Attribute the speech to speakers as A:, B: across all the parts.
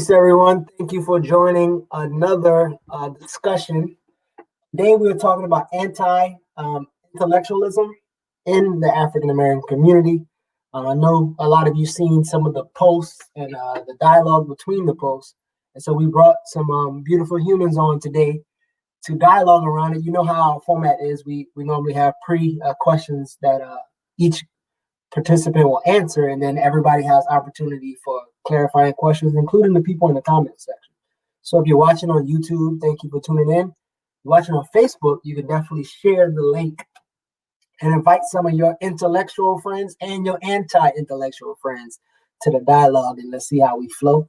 A: Peace, everyone. Thank you for joining another discussion. Today, we're talking about anti-intellectualism in the African American community. I know a lot of you seen some of the posts and the dialogue between the posts, and so we brought some beautiful humans on today to dialogue around it. You know how our format is. We normally have questions that each participant will answer, and then everybody has opportunity for clarifying questions, including the people in the comments section. So if you're watching on YouTube, thank you for tuning in. If you're watching on Facebook, you can definitely share the link and invite some of your intellectual friends and your anti-intellectual friends to the dialogue, and let's see how we flow.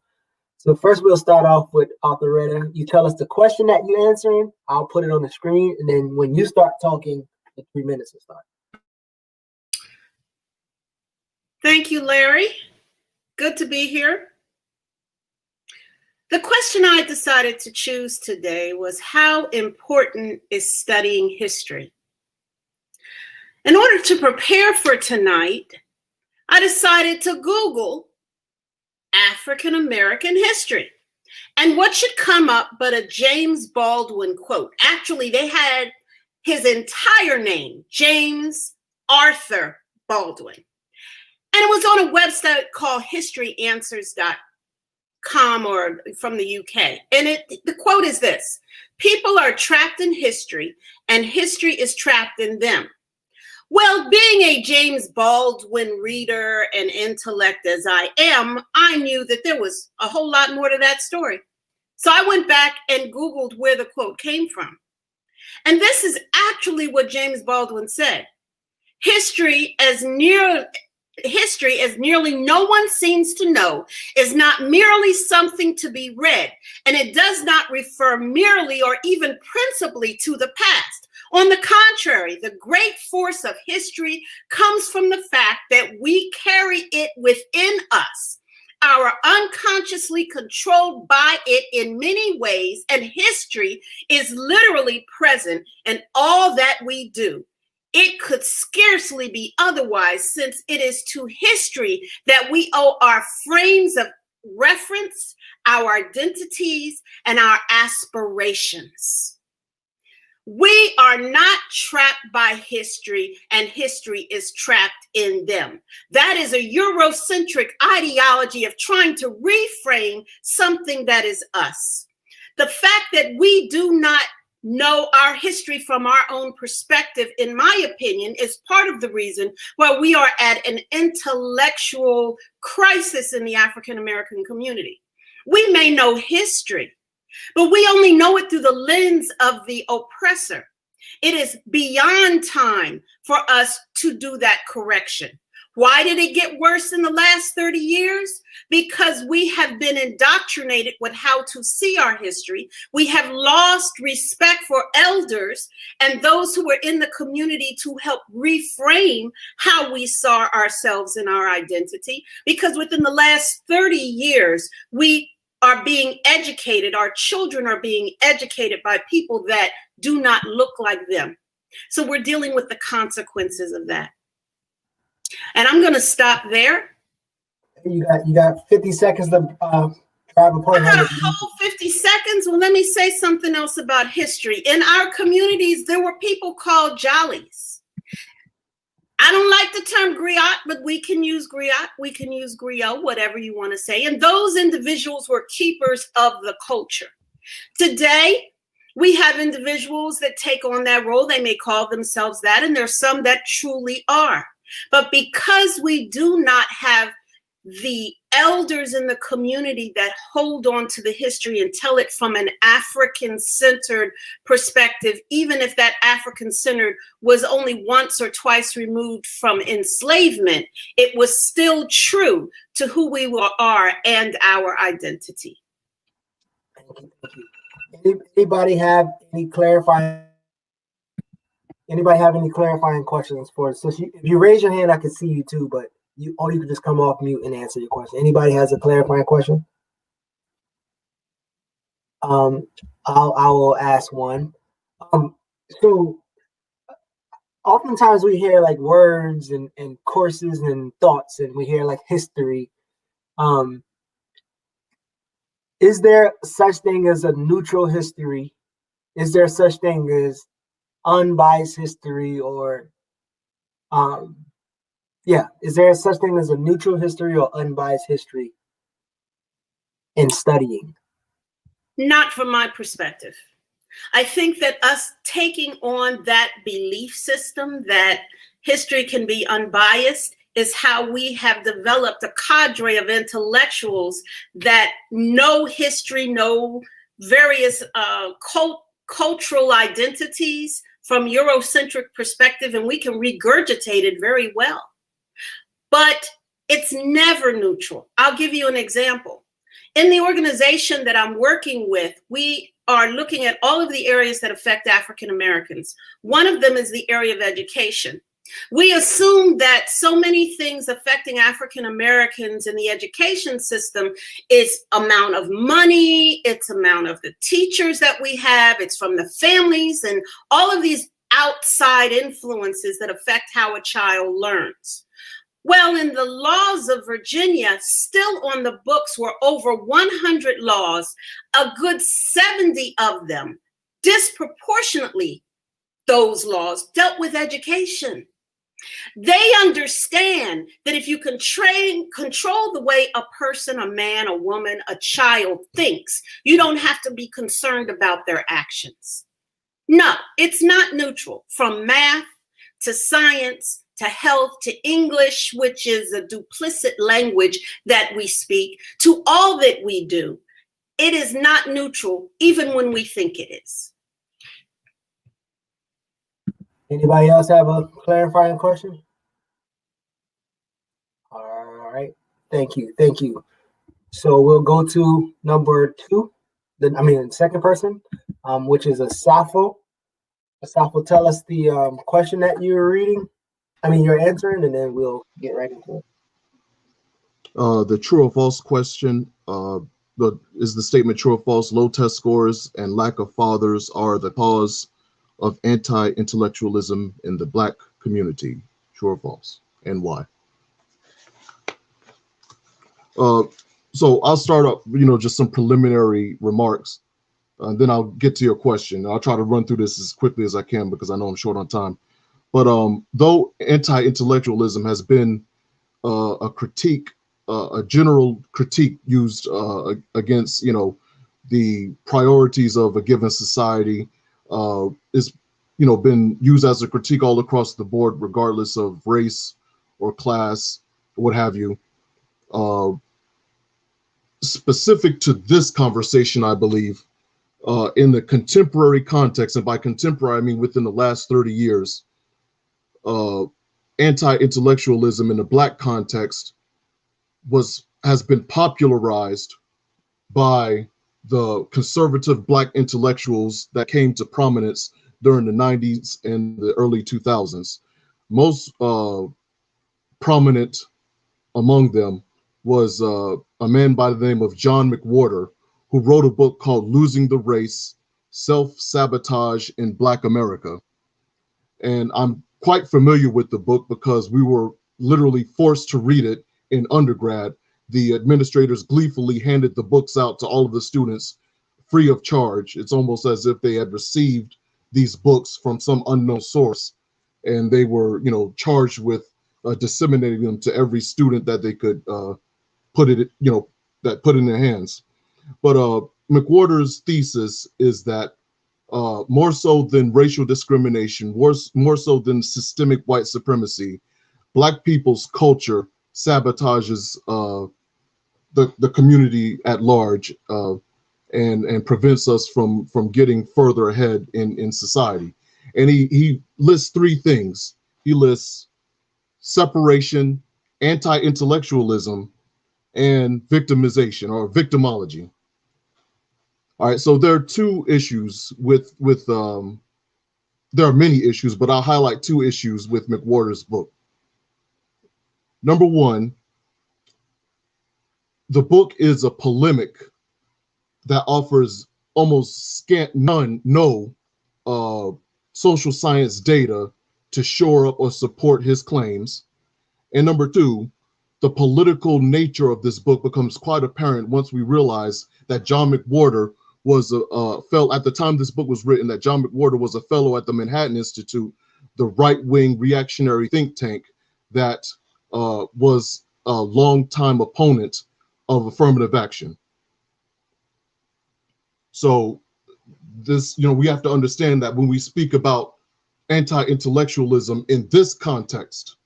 A: So first we'll start off with Alpharetta. You tell us the question that you're answering, I'll put it on the screen, and then when you start talking, the 3 minutes will start.
B: Thank you, Larry. Good to be here. The question I decided to choose today was, how important is studying history? In order to prepare for tonight, I decided to Google African American history. And what should come up but a James Baldwin quote? Actually, they had his entire name, James Arthur Baldwin. And it was on a website called historyanswers.com, or from the UK. And the quote is this: "People are trapped in history, and history is trapped in them." Well, being a James Baldwin reader and intellect as I am, I knew that there was a whole lot more to that story. So I went back and Googled where the quote came from. And this is actually what James Baldwin said: History, as nearly no one seems to know, is not merely something to be read, and it does not refer merely or even principally to the past. On the contrary, the great force of history comes from the fact that we carry it within us, are unconsciously controlled by it in many ways, and history is literally present in all that we do. It could scarcely be otherwise, since it is to history that we owe our frames of reference, our identities, and our aspirations. We are not trapped by history, and history is trapped in them. That is a Eurocentric ideology of trying to reframe something that is us. The fact that we do not know our history from our own perspective, in my opinion, is part of the reason why we are at an intellectual crisis in the African American community. We may know history, but we only know it through the lens of the oppressor. It is beyond time for us to do that correction. Why did it get worse in the last 30 years? Because we have been indoctrinated with how to see our history. We have lost respect for elders and those who were in the community to help reframe how we saw ourselves and our identity. Because within the last 30 years, we are being educated, our children are being educated by people that do not look like them. So we're dealing with the consequences of that. And I'm going to stop there.
A: You got 50 seconds to drive a point.
B: I got a whole 50 seconds. Well, let me say something else about history. In our communities, there were people called jollies. I don't like the term griot, but we can use griot. We can use griot, whatever you want to say. And those individuals were keepers of the culture. Today, we have individuals that take on that role. They may call themselves that, and there's some that truly are. But because we do not have the elders in the community that hold on to the history and tell it from an African-centered perspective, even if that African-centered was only once or twice removed from enslavement, it was still true to who we are and our identity.
A: Thank you. Anybody have any clarifying questions for us? So if you raise your hand, I can see you too, but you can just come off mute and answer your question. Anybody has a clarifying question? I will ask one. So oftentimes we hear like words and courses and thoughts, and we hear like history. is there such thing as a neutral history? Is there such thing as unbiased history, or is there such thing as a neutral history or unbiased history in studying?
B: Not from my perspective. I think that us taking on that belief system that history can be unbiased is how we have developed a cadre of intellectuals that know history, know various cultural identities from Eurocentric perspective, and we can regurgitate it very well. But it's never neutral. I'll give you an example. In the organization that I'm working with, we are looking at all of the areas that affect African Americans. One of them is the area of education. We assume that so many things affecting African Americans in the education system is amount of money, it's amount of the teachers that we have, it's from the families, and all of these outside influences that affect how a child learns. Well, in the laws of Virginia, still on the books were over 100 laws. A good 70 of them, disproportionately, those laws dealt with education. They understand that if you can control the way a person, a man, a woman, a child thinks, you don't have to be concerned about their actions. No, it's not neutral. From math to science to health, to English, which is a duplicit language that we speak, to all that we do. It is not neutral, even when we think it is.
A: Anybody else have a clarifying question? All right, thank you. So we'll go to number two, second person, which is Asafo. Asafo, tell us the question that you're reading. You're answering, and then we'll get right into it.
C: The true or false question is the statement true or false: low test scores and lack of fathers are the cause of anti-intellectualism in the Black community. True or false, and why? So I'll start up, just some preliminary remarks, and then I'll get to your question. I'll try to run through this as quickly as I can because I know I'm short on time. But though anti-intellectualism has been a critique, a general critique used against, the priorities of a given society, is, been used as a critique all across the board, regardless of race or class, what have you. Specific to this conversation, I believe, in the contemporary context, and by contemporary, I mean within the last 30 years, anti-intellectualism in the Black context has been popularized by the conservative Black intellectuals that came to prominence during the 90s and the early 2000s. Most prominent among them was a man by the name of John McWhorter, who wrote a book called Losing the Race: Self-Sabotage in Black America. And I'm quite familiar with the book because we were literally forced to read it in undergrad. The administrators gleefully handed the books out to all of the students free of charge. It's almost as if they had received these books from some unknown source, and they were, charged with disseminating them to every student that they could put it in their hands. But McWhorter's thesis is that more so than racial discrimination, more so than systemic white supremacy, Black people's culture sabotages the community at large, and prevents us from getting further ahead in society. And he lists three things. He lists separation, anti-intellectualism, and victimization or victimology. All right, so there are two issues with there are many issues, but I'll highlight two issues with McWhorter's book. Number one, the book is a polemic that offers almost no social science data to shore up or support his claims. And number two, the political nature of this book becomes quite apparent once we realize that John McWhorter was at the time this book was written, that John McWhorter was a fellow at the Manhattan Institute, the right-wing reactionary think tank that was a longtime opponent of affirmative action. So this, we have to understand that when we speak about anti-intellectualism in this context,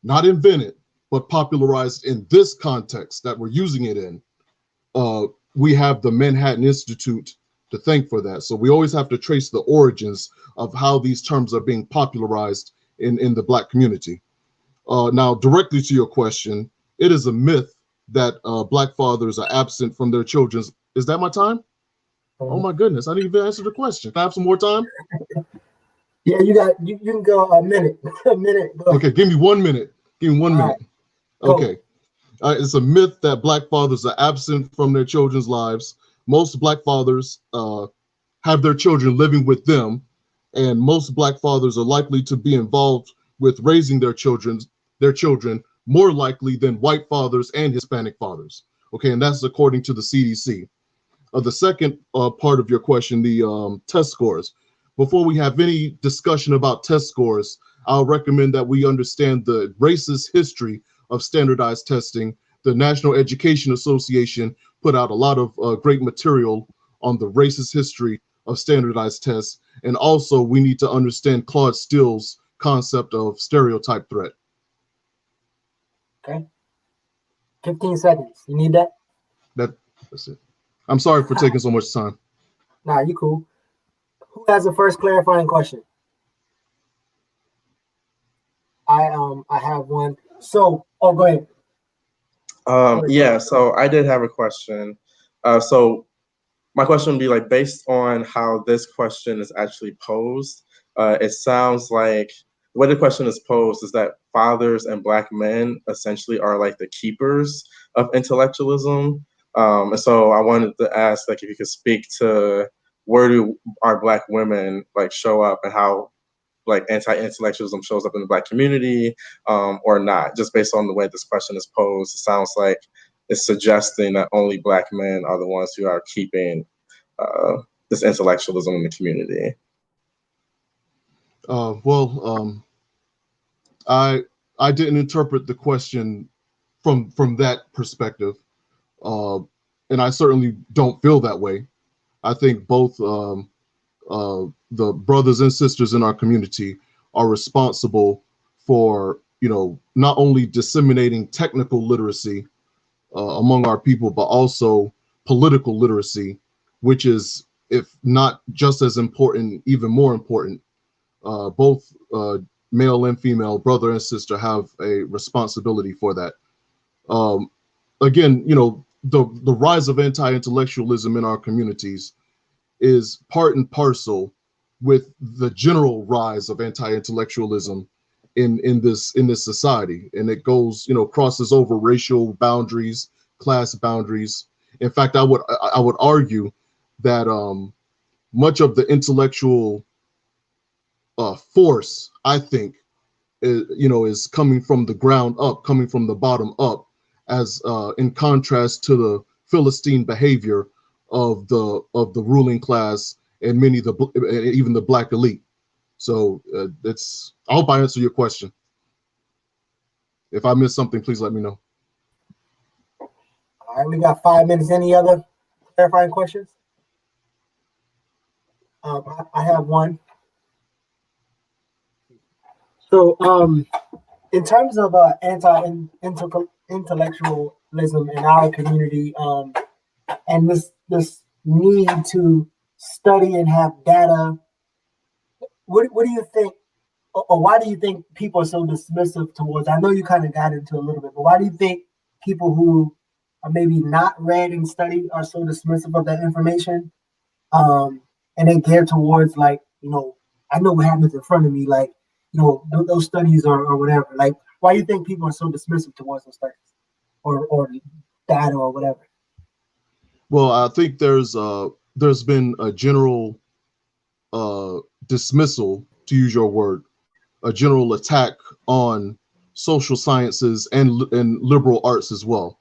C: not invented, but popularized in this context that we're using it in, we have the Manhattan Institute to thank for that. So we always have to trace the origins of how these terms are being popularized in the Black community. Now, directly to your question, it is a myth that Black fathers are absent from their children's. Is that my time? Oh my goodness, I didn't even answer the question. Can I have some more time?
A: Yeah, you can go a minute. A minute. Go.
C: Okay, give me 1 minute. Give me 1 minute.
A: Right.
C: Okay. It's a myth that Black fathers are absent from their children's lives. Most Black fathers have their children living with them, and most Black fathers are likely to be involved with raising their children more likely than white fathers and Hispanic fathers. Okay, and that's according to the CDC. The second part of your question, the test scores. Before we have any discussion about test scores, I'll recommend that we understand the racist history of standardized testing. The National Education Association put out a lot of great material on the racist history of standardized tests. And also we need to understand Claude Steele's concept of stereotype threat.
A: Okay. 15 seconds. You need that?
C: That's it. I'm sorry for taking so much time.
A: Nah, you cool. Who has the first clarifying question? I have one. So, go ahead.
D: Yeah, so I did have a question. So my question would be like, based on how this question is actually posed, it sounds like the way the question is posed is that fathers and Black men essentially are like the keepers of intellectualism. And so I wanted to ask, like, if you could speak to where do our Black women like show up and how like anti-intellectualism shows up in the Black community, or not, just based on the way this question is posed. It sounds like it's suggesting that only Black men are the ones who are keeping this intellectualism in the community.
C: I didn't interpret the question from that perspective, and I certainly don't feel that way. I think both the brothers and sisters in our community are responsible for, not only disseminating technical literacy among our people, but also political literacy, which is, if not just as important, even more important. Both male and female, brother and sister, have a responsibility for that. Again, the rise of anti-intellectualism in our communities is part and parcel with the general rise of anti-intellectualism in this society, and it goes, crosses over racial boundaries, class boundaries. In fact, I would argue that much of the intellectual force, I think, is coming from the ground up, coming from the bottom up, as in contrast to the Philistine behavior of the ruling class and even the Black elite. So I hope I answer your question. If I missed something, please let me know.
A: All right, we got 5 minutes. Any other clarifying questions? I have one. So, in terms of anti-intellectualism in our community, and this need to study and have data, what do you think, or why do you think people are so dismissive towards? I know you kind of got into a little bit, but why do you think people who are maybe not read and studied are so dismissive of that information? And they gear towards, like, I know what happens in front of me, like, those studies or whatever. Like, why do you think people are so dismissive towards those studies or data or whatever?
C: Well, I think there's been a general dismissal, to use your word, a general attack on social sciences and liberal arts as well.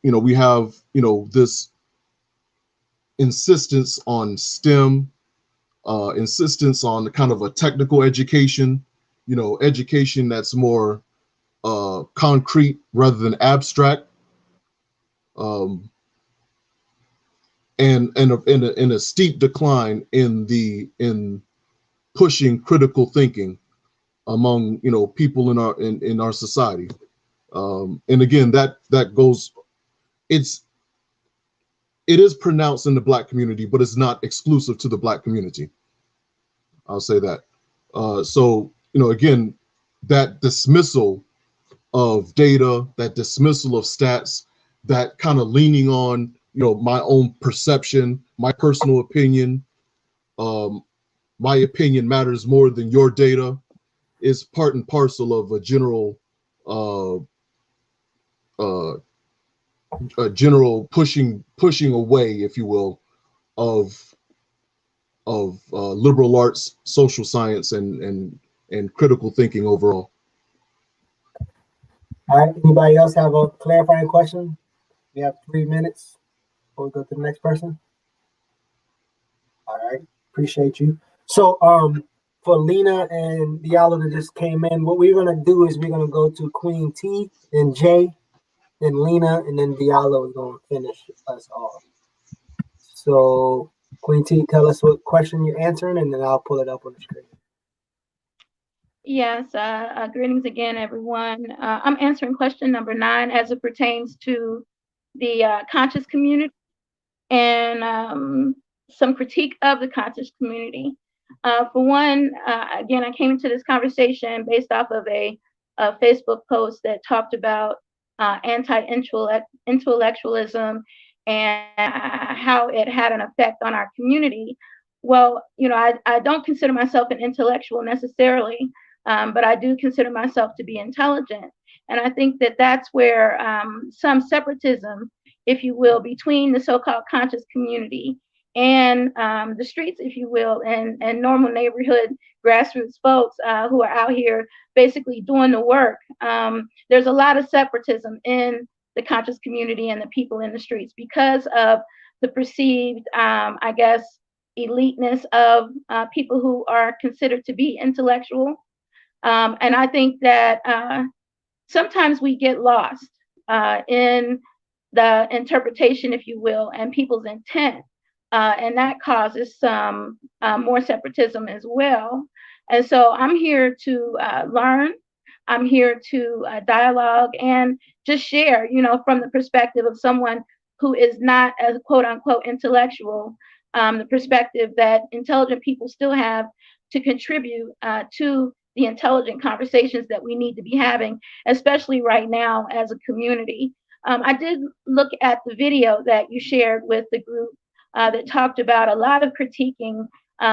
C: We have this insistence on STEM, insistence on kind of a technical education, education that's more concrete rather than abstract, and a steep decline in pushing critical thinking among people in our society. And again, that goes, it is pronounced in the Black community, but it's not exclusive to the Black community. I'll say that. So again, that dismissal of data, that dismissal of stats, that kind of leaning on my own perception, my personal opinion, my opinion matters more than your data, is part and parcel of a general pushing away, if you will, of liberal arts, social science, and critical thinking overall.
A: All right. Anybody else have a clarifying question? We have 3 minutes before we go to the next person. All right. Appreciate you. So, for Lena and Diallo that just came in, what we're gonna do is we're gonna go to Queen T, then Jay, then Lena, and then Diallo is gonna finish us off. So, Queen T, tell us what question you're answering, and then I'll pull it up on the screen.
E: Yes, greetings again, everyone. I'm answering question number 9 as it pertains to the conscious community and some critique of the conscious community. For one, again, I came into this conversation based off of a Facebook post that talked about anti-intellectualism and how it had an effect on our community. Well, I don't consider myself an intellectual necessarily, but I do consider myself to be intelligent. And I think that that's where some separatism, if you will, between the so-called conscious community and the streets, if you will, and normal neighborhood grassroots folks who are out here basically doing the work. There's a lot of separatism in the conscious community and the people in the streets because of the perceived, I guess, eliteness of people who are considered to be intellectual. And I think that sometimes we get lost in the interpretation, if you will, and people's intent. And that causes some more separatism as well. And so I'm here to learn. I'm here to dialogue and just share, from the perspective of someone who is not a quote unquote intellectual, the perspective that intelligent people still have to contribute to the intelligent conversations that we need to be having, especially right now as a community. I did look at the video that you shared with the group that talked about a lot of critiquing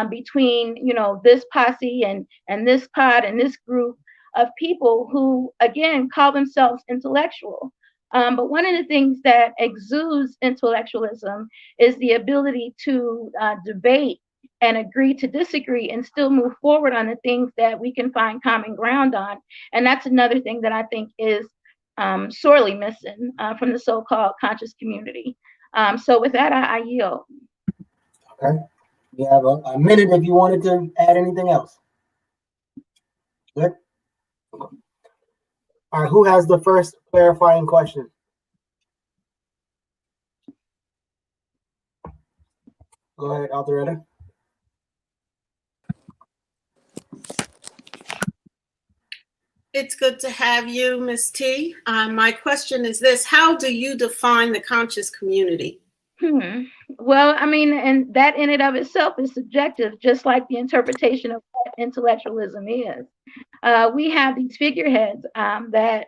E: between, this posse and this pod and this group of people who, again, call themselves intellectual. But one of the things that exudes intellectualism is the ability to debate and agree to disagree and still move forward on the things that we can find common ground on. And that's another thing that I think is sorely missing from the so-called conscious community. So with that, I yield.
A: Okay. You have a minute if you wanted to add anything else. Good. All right. Who has the first clarifying question? Go ahead, Alderetta.
B: It's good to have you, Ms. T. My question is this: how do you define the conscious community?
E: Well, I mean, and that in and of itself is subjective, just like the interpretation of what intellectualism is. We have these figureheads that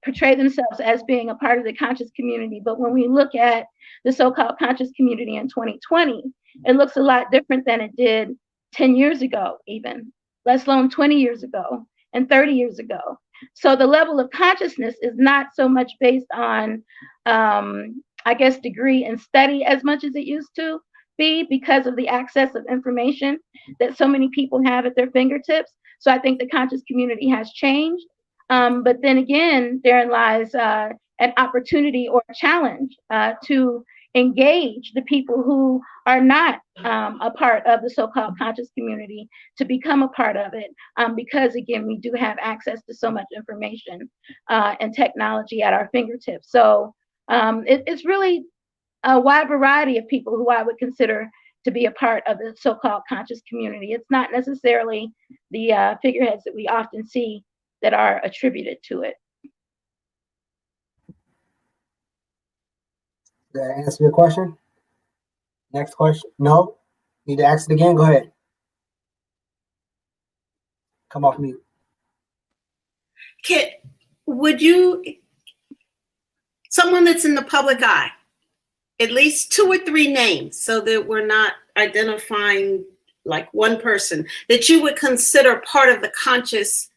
E: portray themselves as being a part of the conscious community. But when we look at the so-called conscious community in 2020, it looks a lot different than it did 10 years ago, even, let alone 20 years ago and 30 years ago. So the level of consciousness is not so much based on, I guess, degree and study as much as it used to be because of the access of information that so many people have at their fingertips. So I think the conscious community has changed. But then again, therein lies an opportunity or a challenge to engage the people who are not a part of the so-called conscious community to become a part of it, because again, we do have access to so much information and technology at our fingertips. So it's really a wide variety of people who I would consider to be a part of the so-called conscious community. It's not necessarily the figureheads that we often see that are attributed to it.
A: Did I answer your question? Next question. No? Need to ask it again? Go ahead. Come off mute.
B: Kit, would you, someone that's in the public eye, at least 2 or 3 names so that we're not identifying like one person that you would consider part of the conscious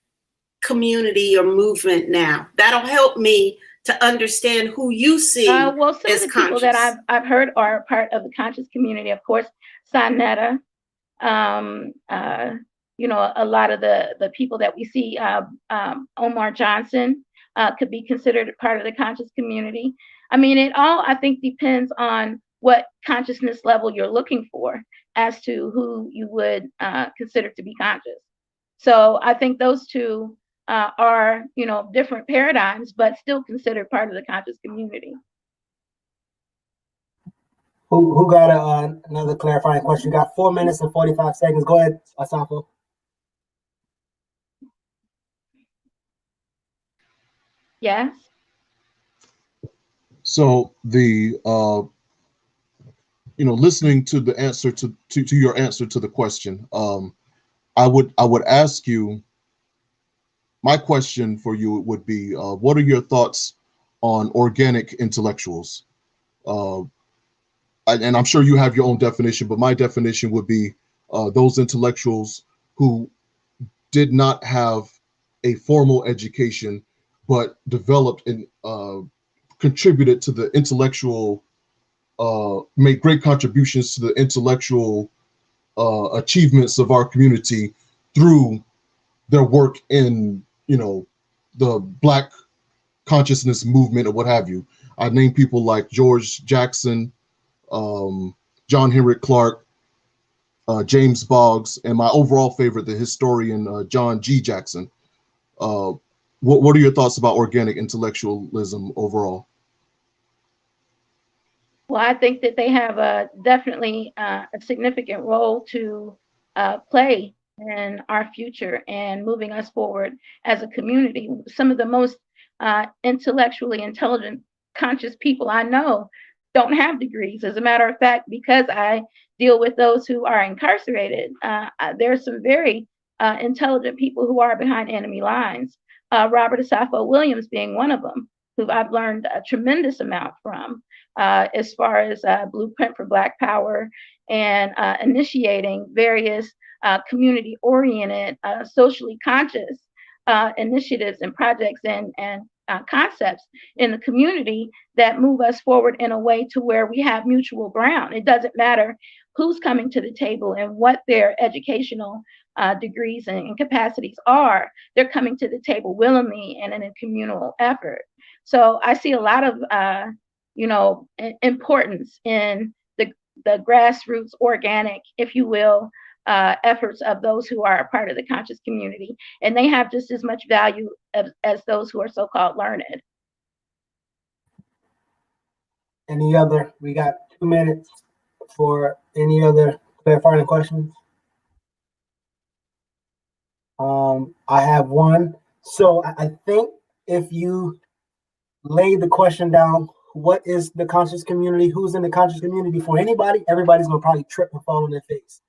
B: community or movement now? That'll help me to understand who you see
E: well, some
B: as
E: of the people
B: conscious.
E: that I've heard are part of the conscious community, of course, Sanetta, you know, a lot of the people that we see, Omar Johnson could be considered part of the conscious community. I mean, it all, I think, depends on what consciousness level you're looking for as to who you would consider to be conscious. So I think those two are, you know, different paradigms, but still considered part of the conscious community.
A: Who got another clarifying question? You got 4 minutes and 45 seconds. Go ahead, Asafo.
E: Yes.
C: So the listening to the answer to your answer to the question, I would ask you, my question for you would be, what are your thoughts on organic intellectuals? And I'm sure you have your own definition, but my definition would be those intellectuals who did not have a formal education, but developed and contributed to the intellectual, made great contributions to the intellectual achievements of our community through their work in, the Black consciousness movement or what have you. I name people like George Jackson, John Henrik Clarke, James Boggs, and my overall favorite, the historian John G. Jackson. What are your thoughts about organic intellectualism overall?
E: Well, I think that they have definitely a significant role to play in our future and moving us forward as a community. Some of the most intellectually intelligent, conscious people I know don't have degrees. As a matter of fact, because I deal with those who are incarcerated, there are some very intelligent people who are behind enemy lines. Robert Asafo Williams being one of them, who I've learned a tremendous amount from, as far as Blueprint for Black Power and initiating various community-oriented, socially conscious initiatives and projects and concepts in the community that move us forward in a way to where we have mutual ground. It doesn't matter who's coming to the table and what their educational degrees and capacities are. They're coming to the table willingly and in a communal effort. So I see a lot of importance in the grassroots, organic, if you will, efforts of those who are a part of the conscious community, and they have just as much value as those who are so-called learned.
A: Any other? We got 2 minutes for any other clarifying questions. I have one. So I think if you lay the question down, what is the conscious community? Who's in the conscious community? For anybody, everybody's gonna probably trip and fall on their face.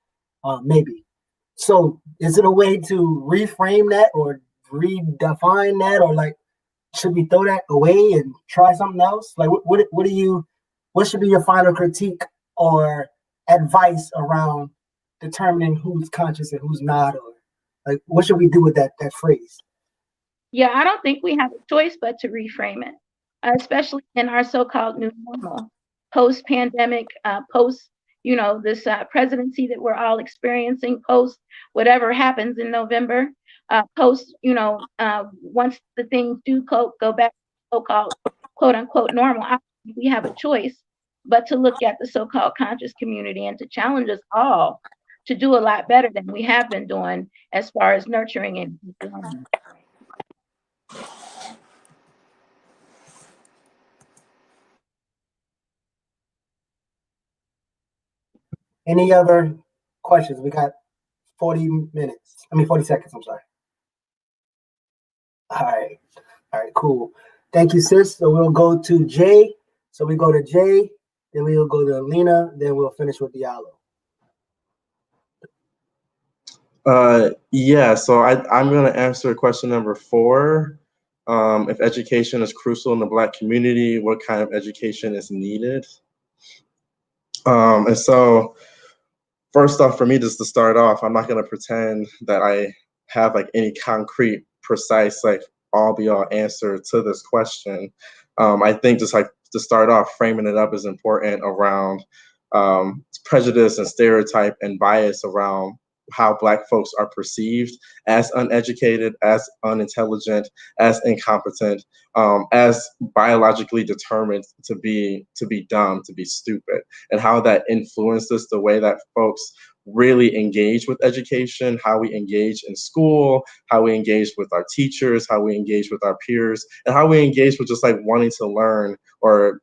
A: Maybe. So is it a way to reframe that or redefine that, or like, should we throw that away and try something else? Like, what should be your final critique or advice around determining who's conscious and who's not, or like, what should we do with that phrase?
E: Yeah, I don't think we have a choice but to reframe it, especially in our so-called new normal, post-pandemic, post this presidency that we're all experiencing, post whatever happens in November. post, once the things do go back to so-called quote unquote normal, I think we have a choice but to look at the so-called conscious community and to challenge us all to do a lot better than we have been doing as far as nurturing and learning.
A: Any other questions? We got 40 minutes. 40 seconds, I'm sorry. All right, cool. Thank you, sis. So we'll go to Jay. So we go to Jay, then we'll go to Lena, then we'll finish with Diallo.
D: Yeah, so I'm going to answer question number 4. If education is crucial in the Black community, what kind of education is needed? And so first off, for me, just to start off, I'm not going to pretend that I have like any concrete, precise, like all-be-all answer to this question. I think just like to start off, framing it up is important around prejudice and stereotype and bias around how Black folks are perceived as uneducated, as unintelligent, as incompetent, as biologically determined to be dumb, to be stupid, and how that influences the way that folks really engage with education, how we engage in school, how we engage with our teachers, how we engage with our peers, and how we engage with just like wanting to learn or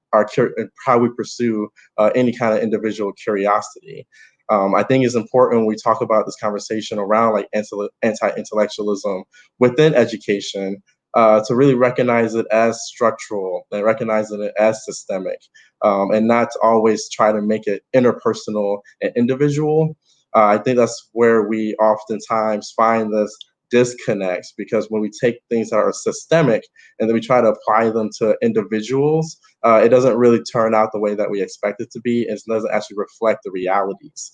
D: how we pursue any kind of individual curiosity. I think it's important when we talk about this conversation around like anti-intellectualism within education to really recognize it as structural and recognizing it as systemic, and not to always try to make it interpersonal and individual. I think that's where we oftentimes find this disconnect, because when we take things that are systemic and then we try to apply them to individuals, it doesn't really turn out the way that we expect it to be, and it doesn't actually reflect the realities.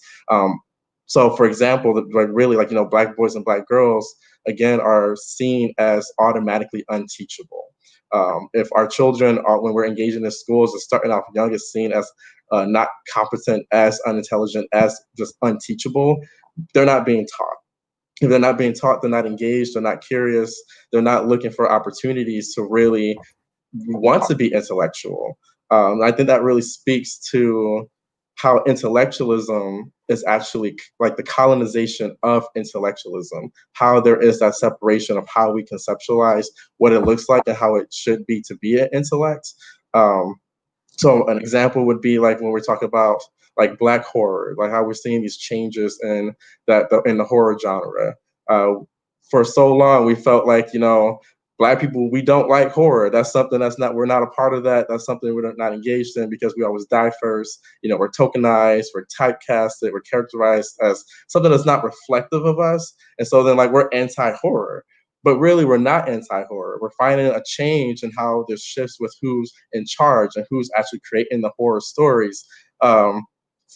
D: So for example, Black boys and Black girls, again, are seen as automatically unteachable. If our children are, when we're engaging in schools, are starting off young, is seen as not competent, as unintelligent, as just unteachable, they're not being taught. If they're not being taught, they're not engaged, they're not curious, they're not looking for opportunities to really want to be intellectual. I think that really speaks to how intellectualism is actually like the colonization of intellectualism, how there is that separation of how we conceptualize what it looks like and how it should be to be an intellect. So an example would be like when we're talking about like Black horror, like how we're seeing these changes in the horror genre. For so long, we felt like, Black people, we don't like horror. That's something we're not a part of that. That's something we're not engaged in because we always die first. We're tokenized, we're typecasted, we're characterized as something that's not reflective of us. And so then like we're anti-horror. But really, we're not anti-horror. We're finding a change in how this shifts with who's in charge and who's actually creating the horror stories.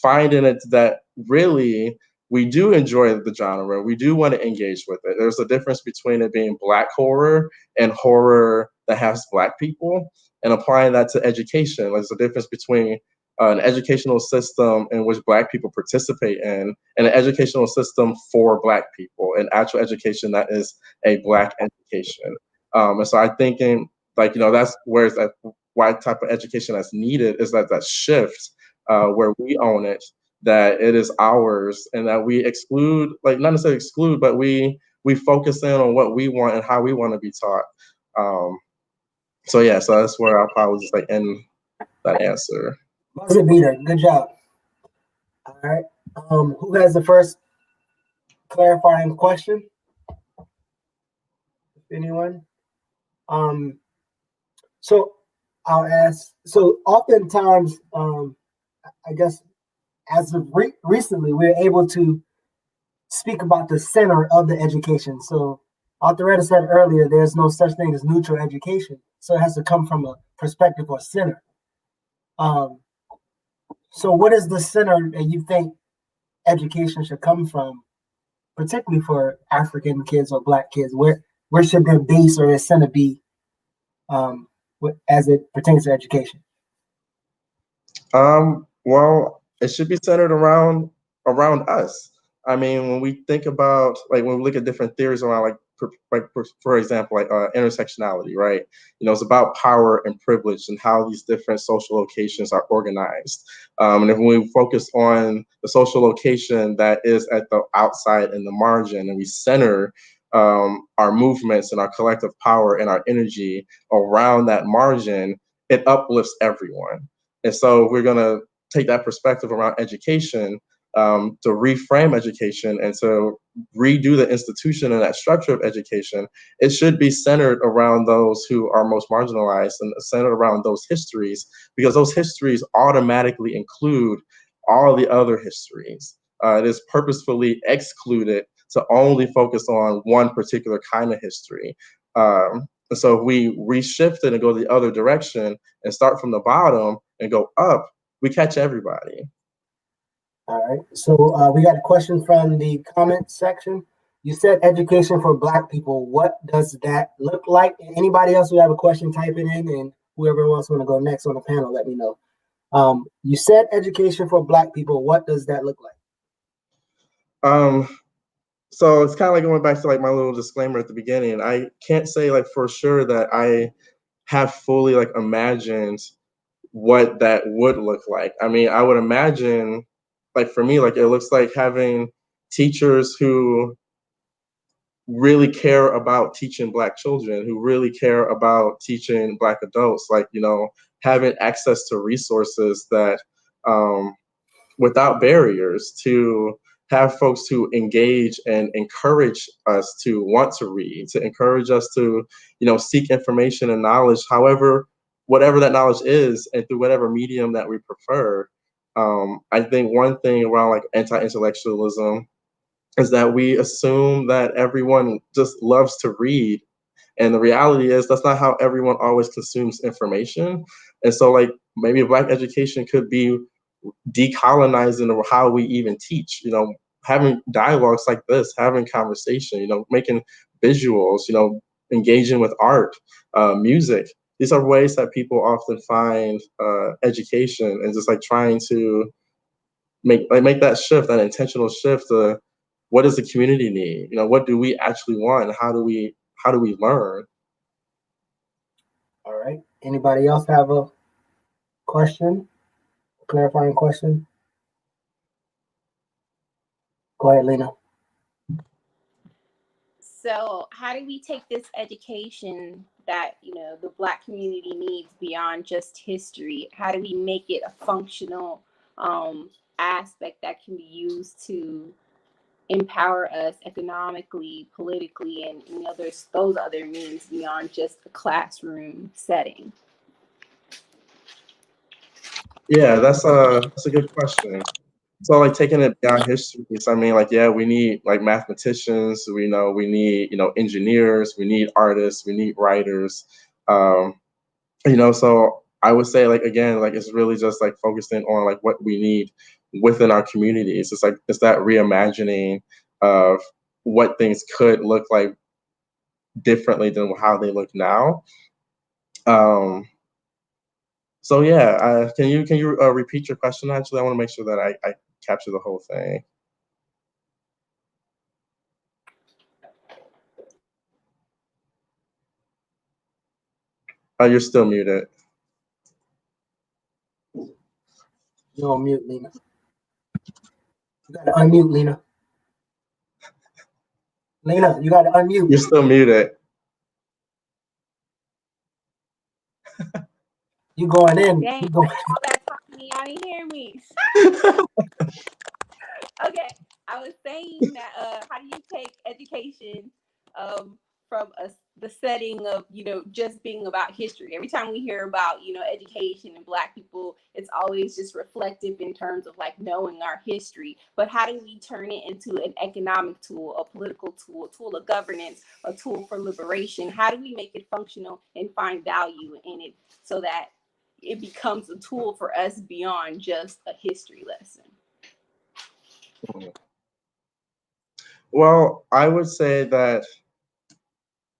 D: Finding it that really we do enjoy the genre. We do want to engage with it. There's a difference between it being Black horror and horror that has Black people, and applying that to education. There's a difference between an educational system in which Black people participate in, and an educational system for Black people, an actual education that is a Black education. And so I think that's where that why type of education that's needed is that shift where we own it, that it is ours, and that we exclude, like not necessarily exclude, but we focus in on what we want and how we want to be taught. So that's where I'll probably just like end that answer.
A: Buzzer beater, good job. All right. Who has the first clarifying question? Anyone? So I'll ask. So oftentimes, I guess as of recently, we're able to speak about the center of the education. So Althoretta said earlier, there's no such thing as neutral education. So it has to come from a perspective or center. So what is the center that you think education should come from, particularly for African kids or Black kids? Where should their base or their center be as it pertains to education?
D: Well, it should be centered around us. I mean, when we think about, like, when we look at different theories around like for example, like intersectionality, right? It's about power and privilege and how these different social locations are organized. And if we focus on the social location that is at the outside and the margin, and we center our movements and our collective power and our energy around that margin, it uplifts everyone. And so we're going to take that perspective around education, to reframe education and to redo the institution and that structure of education. It should be centered around those who are most marginalized and centered around those histories, because those histories automatically include all the other histories. It is purposefully excluded to only focus on one particular kind of history. And so if we reshift it and go the other direction and start from the bottom and go up, we catch everybody.
A: All right. So we got a question from the comment section. You said education for Black people. What does that look like? Anybody else who have a question, type it in, and whoever else want to go next on the panel, let me know. You said education for Black people. What does that look like?
D: So it's kind of like going back to like my little disclaimer at the beginning. I can't say like for sure that I have fully like imagined what that would look like. I mean, I would imagine, like for me, like it looks like having teachers who really care about teaching Black children, who really care about teaching Black adults, like, having access to resources that without barriers, to have folks to engage and encourage us to want to read, to encourage us to, seek information and knowledge, however, whatever that knowledge is, and through whatever medium that we prefer. I think one thing around like anti-intellectualism is that we assume that everyone just loves to read. And the reality is that's not how everyone always consumes information. And so like maybe Black education could be decolonizing how we even teach, having dialogues like this, having conversation, making visuals, engaging with art, music. These are ways that people often find education, and just like trying to make that shift, that intentional shift to what does the community need? What do we actually want? And how do we learn?
A: All right. Anybody else have a question? Clarifying question? Go ahead, Lena.
F: So how do we take this education that, the Black community needs beyond just history? How do we make it a functional aspect that can be used to empower us economically, politically, and those other means beyond just a classroom setting?
D: Yeah, that's a good question. So like taking it beyond history, so I mean, like, yeah, we need like mathematicians, we need, engineers, we need artists, we need writers, so I would say like, again, like it's really just like focusing on like what we need within our communities. It's that reimagining of what things could look like differently than how they look now. So yeah, can you repeat your question? Actually, I want to make sure that I capture the whole thing. You're still muted.
A: You're on mute, Lena. You gotta unmute, Lena. Lena, you gotta unmute.
D: You're still muted.
A: You going in.
F: Dang,
A: You going.
F: all that talking, y'all didn't hear me. Okay, I was saying that how do you take education from the setting of just being about history? Every time we hear about education and Black people, it's always just reflective in terms of like knowing our history. But how do we turn it into an economic tool, a political tool, a tool of governance, a tool for liberation? How do we make it functional and find value in it so that it becomes a tool for us beyond just a history lesson?
D: Well, I would say that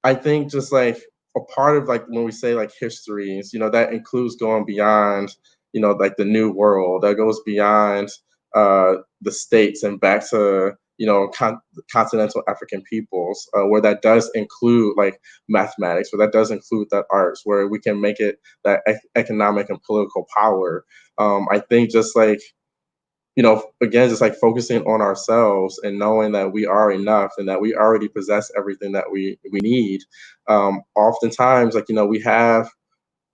D: I think just like a part of like when we say like histories, that includes going beyond, like the New World, that goes beyond the states and back to continental African peoples, where that does include like mathematics, where that does include that arts, where we can make it that economic and political power. I think just like, again, just like focusing on ourselves and knowing that we are enough and that we already possess everything that we need. Oftentimes, like,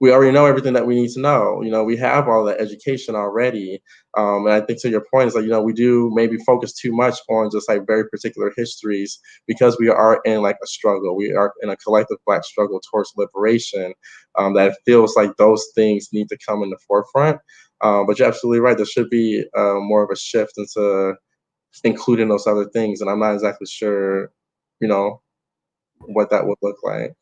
D: we already know everything that we need to know. We have all that education already. And I think to your point is like, we do maybe focus too much on just like very particular histories because we are in like a struggle. We are in a collective Black struggle towards liberation, that it feels like those things need to come in the forefront. But you're absolutely right. There should be more of a shift into including those other things. And I'm not exactly sure, what that would look like.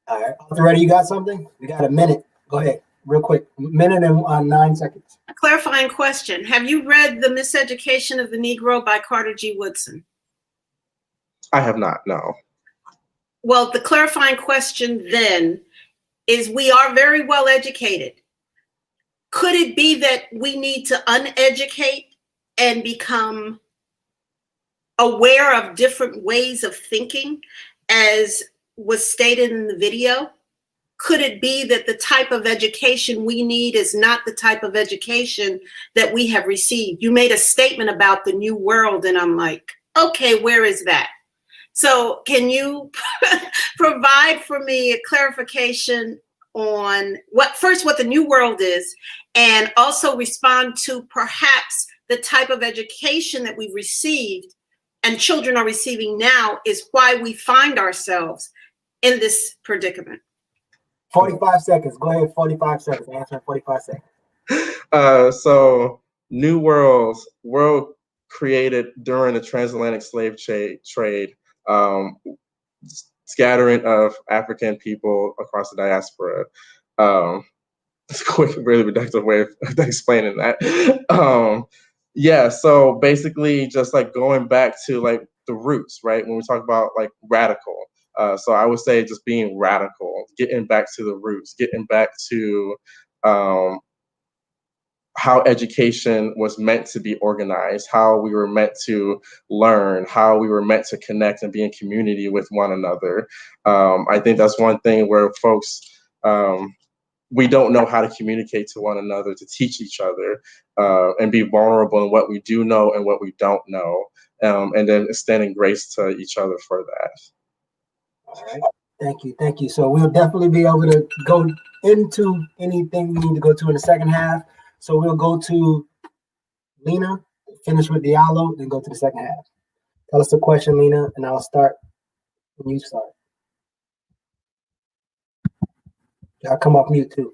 A: All right, ready? You got something? We got a minute. Go ahead, real quick. Minute and 9 seconds.
B: A clarifying question. Have you read The Miseducation of the Negro by Carter G. Woodson?
D: I have not, no.
B: Well, the clarifying question then is, we are very well educated. Could it be that we need to uneducate and become aware of different ways of thinking, as was stated in the video? Could it be that the type of education we need is not the type of education that we have received? You made a statement about the new world, and I'm like, okay, where is that? So can you provide for me a clarification on what the new world is, and also respond to perhaps the type of education that we've received and children are receiving now is why we find ourselves in this predicament?
A: 45 seconds. Go ahead, 45 seconds. Answer in 45 seconds.
D: So New world created during the transatlantic slave trade, scattering of African people across the diaspora. It's a quick, really reductive way of explaining that. Yeah, so basically just like going back to like the roots, right? When we talk about like radical. So I would say just being radical, getting back to the roots, getting back to how education was meant to be organized, how we were meant to learn, how we were meant to connect and be in community with one another. I think that's one thing where folks, we don't know how to communicate to one another, to teach each other, and be vulnerable in what we do know and what we don't know, and then extending grace to each other for that.
A: All right. Thank you. So we'll definitely be able to go into anything we need to go to in the second half. So we'll go to Lena, finish with Diallo, then go to the second half. Tell us the question, Lena, and I'll start when you start. I'll come off mute too.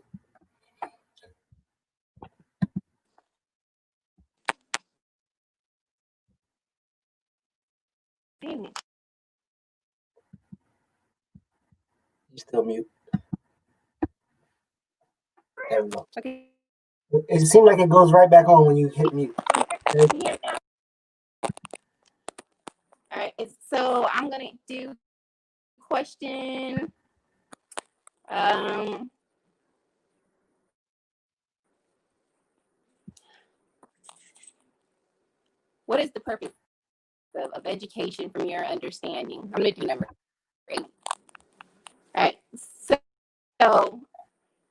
A: You still mute. There we go.
F: Okay.
A: It seems like it goes right back on when you hit mute. Okay?
F: All right. So I'm gonna do question. What is the purpose of education from your understanding? I'm gonna do number 8. All right. So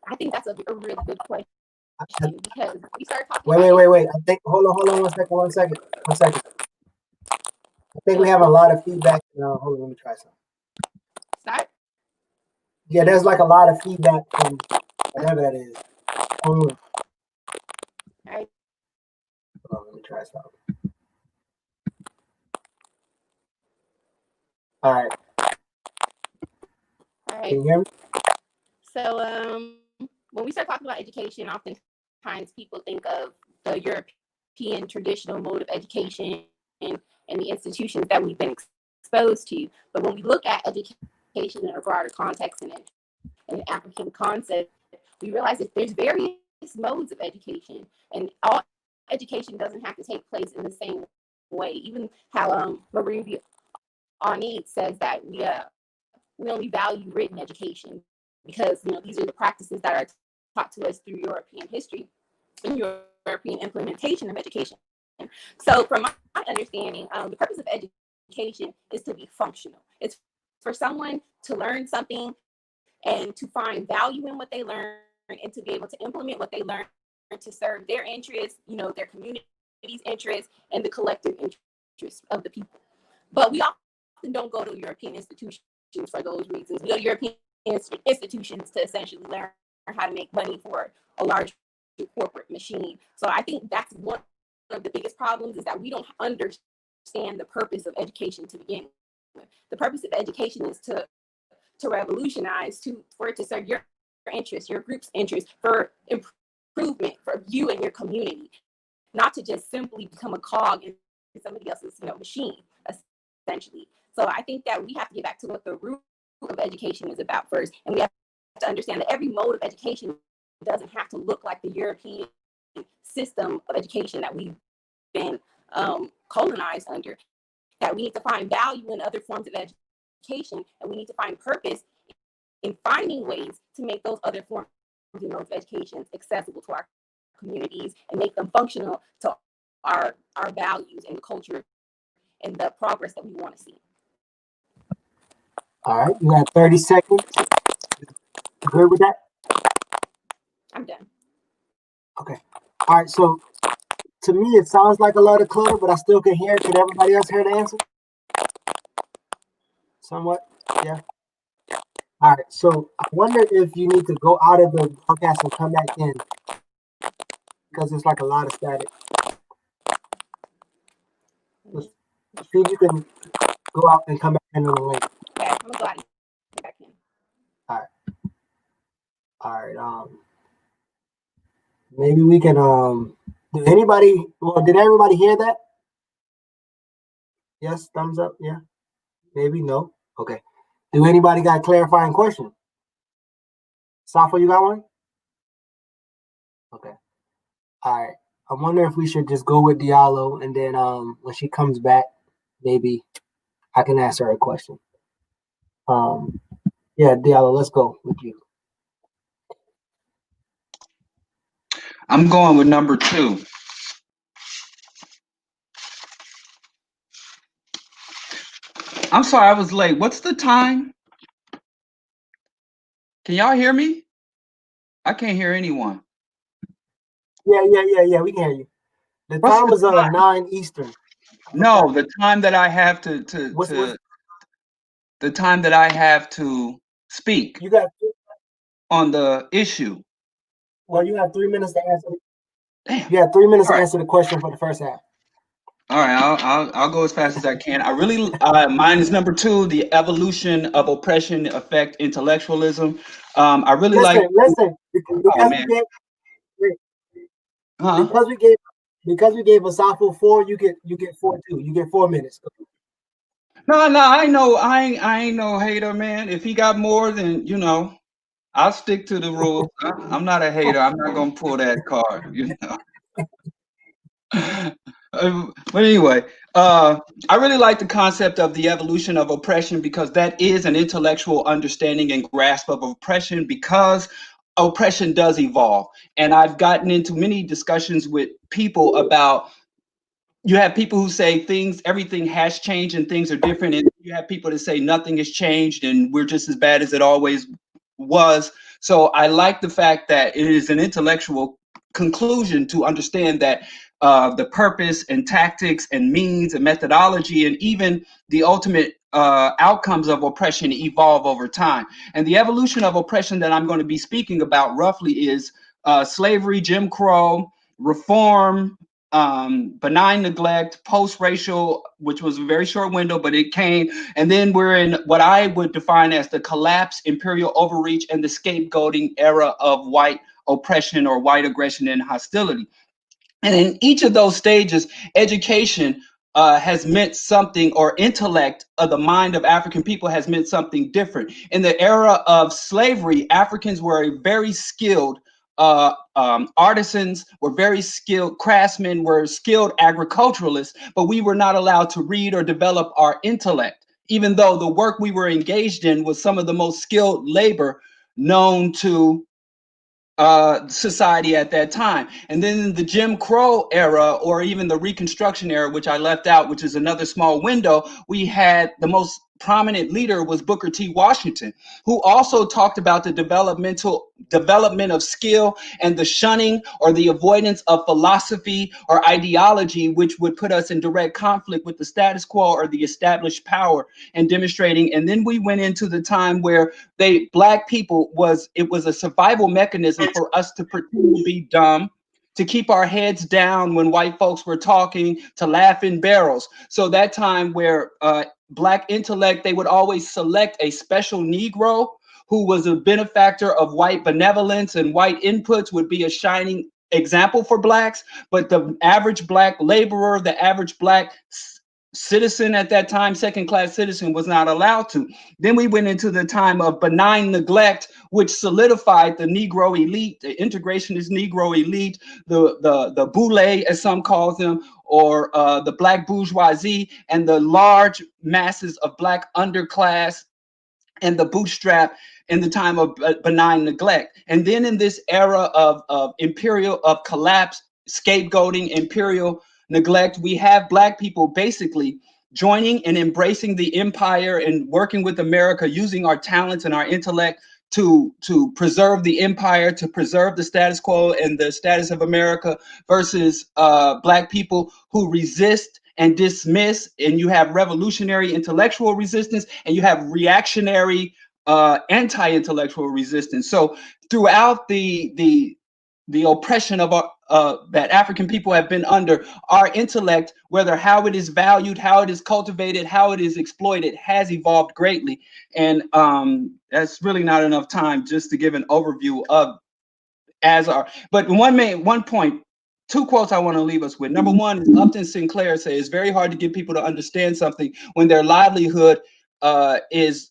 F: I think that's a really good question, because we start talking.
A: Wait. I think hold on one second. I think we have a lot of feedback. No, hold on, let me try something.
F: Start.
A: Yeah, there's like a lot of feedback from whatever that is. Hold on.
F: All right.
A: Hold on, let me try something. All right. Can you hear me?
F: So when we start talking about education, oftentimes people think of the European traditional mode of education and the institutions that we've been exposed to. But when we look at education in a broader context and an African concept, we realize that there's various modes of education, and all education doesn't have to take place in the same way. Even how Marie Arnade says that we only value written education because these are the practices that are taught to us through European history and European implementation of education. So from my understanding, the purpose of education is to be functional. It's for someone to learn something and to find value in what they learn and to be able to implement what they learn to serve their interests, their community's interests and the collective interests of the people. But we often don't go to European institutions for those reasons. We go to European institutions to essentially learn how to make money for a large corporate machine. So I think that's one of the biggest problems, is that we don't understand the purpose of education to begin with. The purpose of education is to revolutionize, for it to serve your interests, your group's interests, for improvement for you and your community, not to just simply become a cog in somebody else's machine, essentially. So I think that we have to get back to what the root of education is about first, and we have to understand that every mode of education doesn't have to look like the European system of education that we've been colonized under. That we need to find value in other forms of education, and we need to find purpose in finding ways to make those other forms of education accessible to our communities and make them functional to our values and culture and the progress that we want to see.
A: All right, you got 30 seconds. Good with that?
F: I'm done.
A: Okay. All right, so to me, it sounds like a lot of clutter, but I still can hear it. Can everybody else hear the answer? Somewhat? Yeah. All right, so I wonder if you need to go out of the broadcast and come back in, because it's like a lot of static. Just see if you can go out and come back in on the link.
F: Okay, I'm gonna go out and come back in.
A: All right. All right. Maybe we can. Did everybody hear that? Yes, thumbs up. Yeah. Maybe no. Okay. Do anybody got a clarifying question? Safa, you got one? Okay. All right. I wonder if we should just go with Diallo, and then when she comes back, maybe I can ask her a question. Yeah, Diallo, let's go with you.
G: I'm going with number 2. I'm sorry I was late. What's the time? Can y'all hear me? I can't hear anyone.
A: Yeah. We can hear you. The
G: What's
A: time
G: the
A: was
G: time?
A: 9 Eastern.
G: No, the time that I have to the time that I have to speak
A: You got.
G: on the issue.
A: Well, you have 3 minutes to answer.
G: Damn.
A: You have 3 minutes
G: All
A: to
G: right.
A: answer the question for the first half.
G: All right, I'll go as fast as I can. I really mine is number 2, the evolution of oppression affect intellectualism. I really like.
A: Listen.
G: Oh man. Huh?
A: Because we gave Asafo 4, you get 4 too. You get 4 minutes.
G: No, I know I ain't no hater, man. If he got more, then I'll stick to the rules. I'm not a hater. I'm not gonna pull that card, But anyway, I really like the concept of the evolution of oppression, because that is an intellectual understanding and grasp of oppression, because oppression does evolve. And I've gotten into many discussions with people about, you have people who say everything has changed and things are different. And you have people that say nothing has changed and we're just as bad as it always was. So I like the fact that it is an intellectual conclusion to understand that the purpose and tactics and means and methodology and even the ultimate outcomes of oppression evolve over time. And the evolution of oppression that I'm going to be speaking about roughly is slavery, Jim Crow, reform, benign neglect, post-racial, which was a very short window, but it came. And then we're in what I would define as the collapse, imperial overreach, and the scapegoating era of white oppression or white aggression and hostility. And in each of those stages, education has meant something, or intellect of the mind of African people has meant something different. In the era of slavery, Africans were very skilled artisans, were very skilled craftsmen, were skilled agriculturalists, but we were not allowed to read or develop our intellect, even though the work we were engaged in was some of the most skilled labor known to society at that time. And then in the Jim Crow era, or even the Reconstruction era, which I left out, which is another small window, we had the most prominent leader was Booker T. Washington, who also talked about the development of skill and the shunning or the avoidance of philosophy or ideology, which would put us in direct conflict with the status quo or the established power, and demonstrating. And then we went into the time where black people it was a survival mechanism for us to pretend to be dumb, to keep our heads down when white folks were talking, to laugh in barrels. So that time where black intellect, they would always select a special Negro who was a benefactor of white benevolence and white inputs, would be a shining example for blacks. But the average black laborer, the average black citizen at that time, second-class citizen, was not allowed to. Then we went into the time of benign neglect, which solidified the Negro elite, the integrationist Negro elite, the boule, as some call them, or the black bourgeoisie, and the large masses of black underclass and the bootstrap in the time of benign neglect. And then in this era of collapse, scapegoating, imperial neglect, we have black people basically joining and embracing the empire and working with America, using our talents and our intellect to preserve the empire, to preserve the status quo and the status of America, versus black people who resist and dismiss. And you have revolutionary intellectual resistance, and you have reactionary anti-intellectual resistance. So throughout the oppression of that African people have been under, our intellect, whether how it is valued, how it is cultivated, how it is exploited, has evolved greatly. And that's really not enough time just to give an overview of but one point, two quotes I want to leave us with. Number one is Upton Sinclair says, it's very hard to get people to understand something when their livelihood is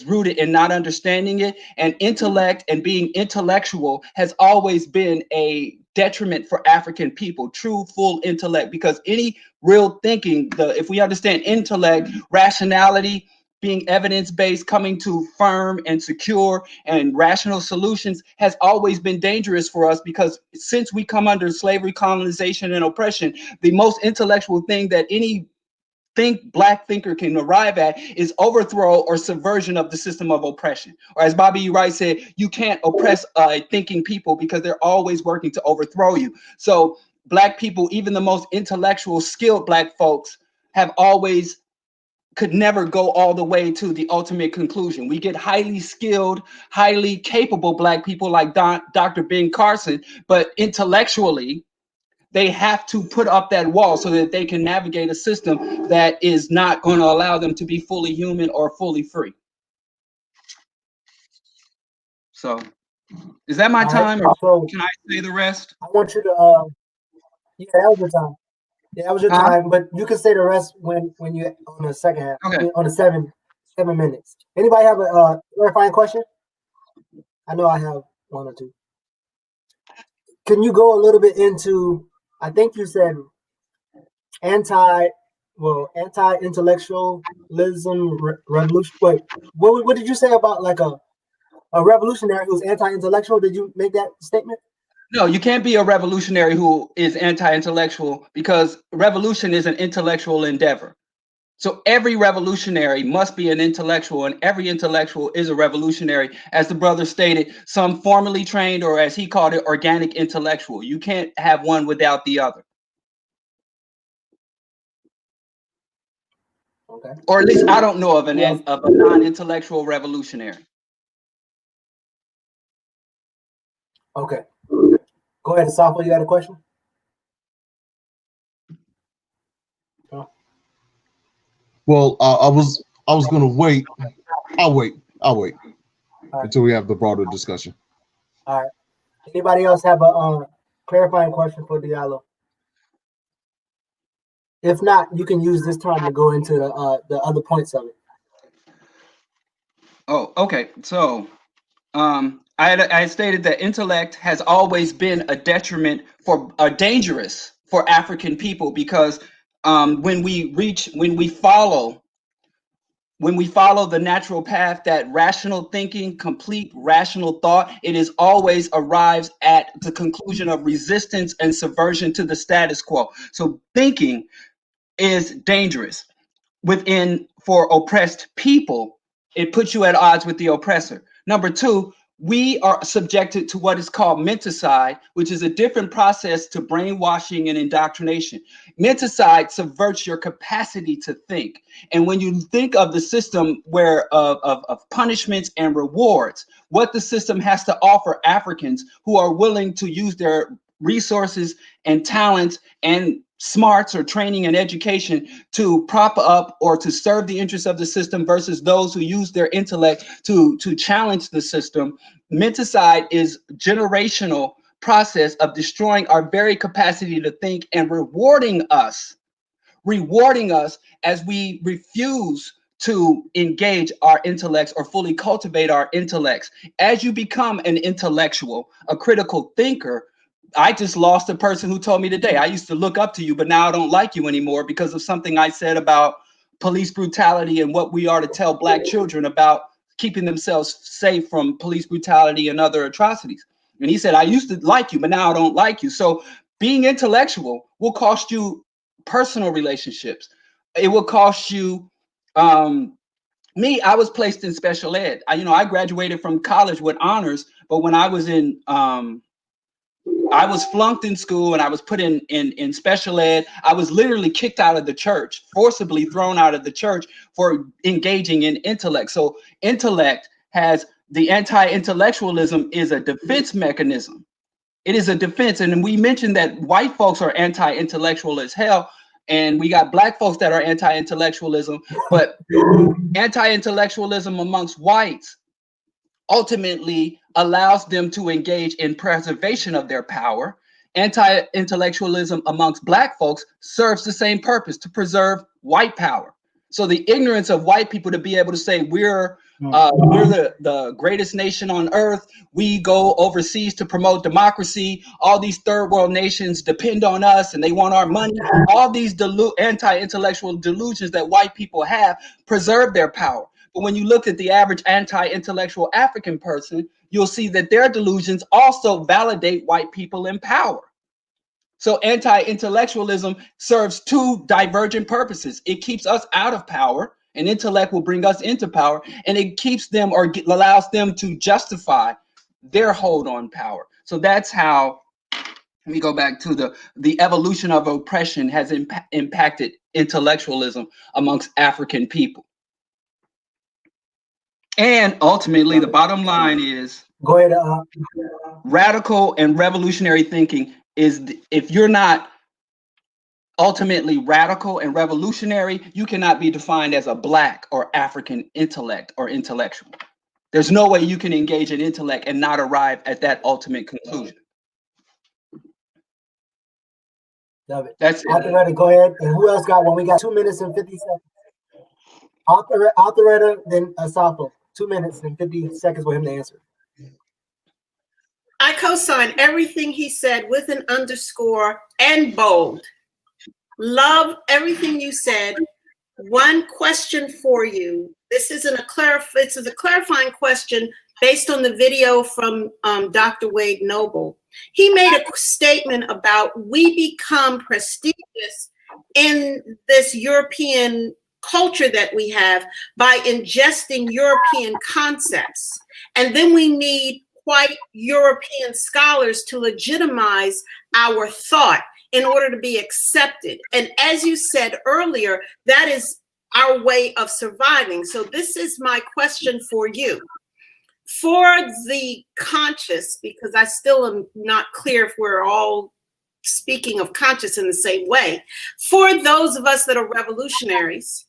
G: rooted in not understanding it. And intellect and being intellectual has always been a detriment for African people, true, full intellect, because any real thinking, if we understand intellect, rationality, being evidence-based, coming to firm and secure and rational solutions, has always been dangerous for us, because since we come under slavery, colonization, and oppression, the most intellectual thing that any black thinker can arrive at is overthrow or subversion of the system of oppression. Or as Bobby E. Wright said, you can't oppress thinking people because they're always working to overthrow you. So black people, even the most intellectual, skilled black folks, could never go all the way to the ultimate conclusion. We get highly skilled, highly capable black people like Dr. Ben Carson, but intellectually, they have to put up that wall so that they can navigate a system that is not going to allow them to be fully human or fully free. So, is that my time, or can I say the rest?
A: I want you to, yeah, that was your time. Yeah, that was your time, but you can say the rest when you on the second half.
G: Okay.
A: On the 7 minutes. Anybody have a clarifying question? I know I have one or two. Can you go a little bit into? I think you said anti-intellectualism revolution. Wait, what did you say about like a revolutionary who's anti-intellectual? Did you make that statement?
G: No, you can't be a revolutionary who is anti-intellectual, because revolution is an intellectual endeavor. So every revolutionary must be an intellectual, and every intellectual is a revolutionary. As the brother stated, some formally trained, or as he called it, organic intellectual. You can't have one without the other.
A: Okay.
G: Or at least I don't know of a non-intellectual revolutionary.
A: Okay. Go ahead, Safa, you had a question?
C: Well, I was going to wait. I'll wait
A: right.
C: until we have the broader discussion.
A: All right. Anybody else have a clarifying question for Diallo? If not, you can use this time to go into the other points of it.
G: Oh, okay. So, I stated that intellect has always been a detriment dangerous for African people, because when we follow when we follow the natural path, that rational thinking, complete rational thought, it is always arrives at the conclusion of resistance and subversion to the status quo. So thinking is dangerous. For oppressed people, it puts you at odds with the oppressor. Number two, we are subjected to what is called menticide, which is a different process to brainwashing and indoctrination. Menticide subverts your capacity to think. And when you think of the system of punishments and rewards, what the system has to offer Africans who are willing to use their resources and talents and smarts or training and education to prop up or to serve the interests of the system versus those who use their intellect to challenge the system. Menticide is generational process of destroying our very capacity to think and rewarding us as we refuse to engage our intellects or fully cultivate our intellects. As you become an intellectual, a critical thinker, I just lost a person who told me today, I used to look up to you, but now I don't like you anymore because of something I said about police brutality and what we are to tell Black children about keeping themselves safe from police brutality and other atrocities. And he said, I used to like you, but now I don't like you. So being intellectual will cost you personal relationships. It will cost you, me, I was placed in special ed. I graduated from college with honors, but when I was I was flunked in school and I was put in special ed. I was literally kicked out of the church, forcibly thrown out of the church for engaging in intellect. So intellect has the anti-intellectualism is a defense mechanism. It is a defense. And we mentioned that white folks are anti-intellectual as hell. And we got Black folks that are anti-intellectualism, but anti-intellectualism amongst whites ultimately allows them to engage in preservation of their power. Anti-intellectualism amongst Black folks serves the same purpose, to preserve white power. So the ignorance of white people to be able to say we're the greatest nation on earth, we go overseas to promote democracy, all these third world nations depend on us and they want our money, all these anti-intellectual delusions that white people have preserve their power. But when you look at the average anti-intellectual African person, you'll see that their delusions also validate white people in power. So anti-intellectualism serves two divergent purposes. It keeps us out of power, and intellect will bring us into power, and it keeps them or allows them to justify their hold on power. So that's how, let me go back to the evolution of oppression has impacted intellectualism amongst African people. And ultimately, the bottom line is,
A: go ahead.
G: Radical and revolutionary thinking is, if you're not ultimately radical and revolutionary, you cannot be defined as a Black or African intellect or intellectual. There's no way you can engage in intellect and not arrive at that ultimate conclusion.
A: Love it.
G: That's it.
A: Alpharetta, go ahead. And who else got one? We got 2 minutes and 50 seconds. Alpharetta, then Asafo. 2 minutes and 50 seconds for him to answer.
B: I co-sign everything he said with an underscore and bold. Love everything you said. One question for you. This isn't this is a clarifying question based on the video from Dr. Wade Noble. He made a statement about we become prestigious in this European culture that we have by ingesting European concepts. And then we need white European scholars to legitimize our thought in order to be accepted. And as you said earlier, that is our way of surviving. So this is my question for you. For the conscious, because I still am not clear if we're all speaking of conscious in the same way, for those of us that are revolutionaries,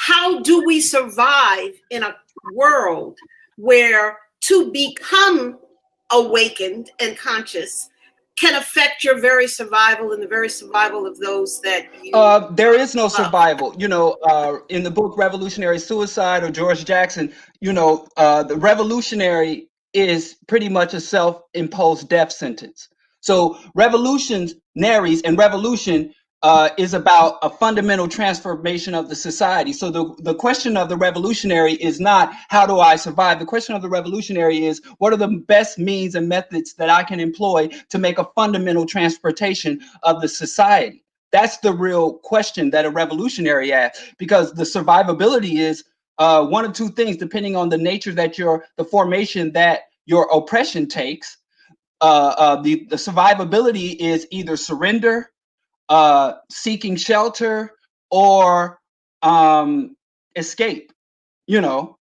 B: how do we survive in a world where to become awakened and conscious can affect your very survival and the very survival of those that you
G: there is no survival. In the book Revolutionary Suicide or George Jackson, the revolutionary is pretty much a self-imposed death sentence. So revolutionaries and revolution is about a fundamental transformation of the society. So the question of the revolutionary is not how do I survive? The question of the revolutionary is what are the best means and methods that I can employ to make a fundamental transportation of the society? That's the real question that a revolutionary asks, because the survivability is one of two things, depending on the nature that the formation that your oppression takes. The survivability is either surrender, seeking shelter, or escape.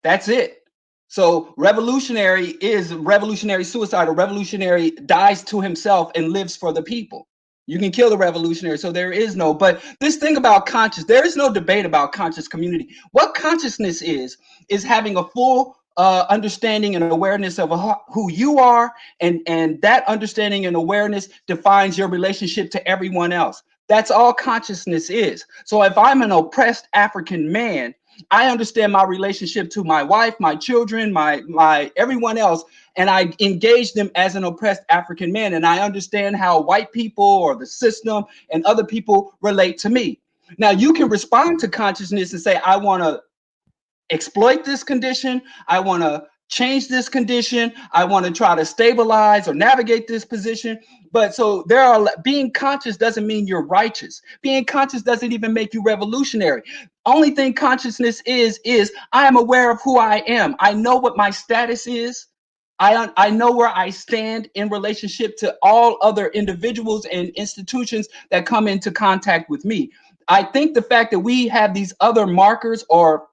G: That's it. So revolutionary is revolutionary suicide, or revolutionary dies to himself and lives for the people. You can kill the revolutionary. So there is no, but this thing about conscious, there is no debate about conscious community. What consciousness is having a full understanding and awareness of who you are, and that understanding and awareness defines your relationship to everyone else. That's all consciousness is. So if I'm an oppressed African man, I understand my relationship to my wife, my children, my everyone else, and I engage them as an oppressed African man, and I understand how white people or the system and other people relate to me. Now, you can respond to consciousness and say, I want to exploit this condition, I want to change this condition, I want to try to stabilize or navigate this position. But so being conscious doesn't mean you're righteous. Being conscious doesn't even make you revolutionary. Only thing consciousness is I am aware of who I am. I know what my status is. I know where I stand in relationship to all other individuals and institutions that come into contact with me. I think the fact that we have these other markers or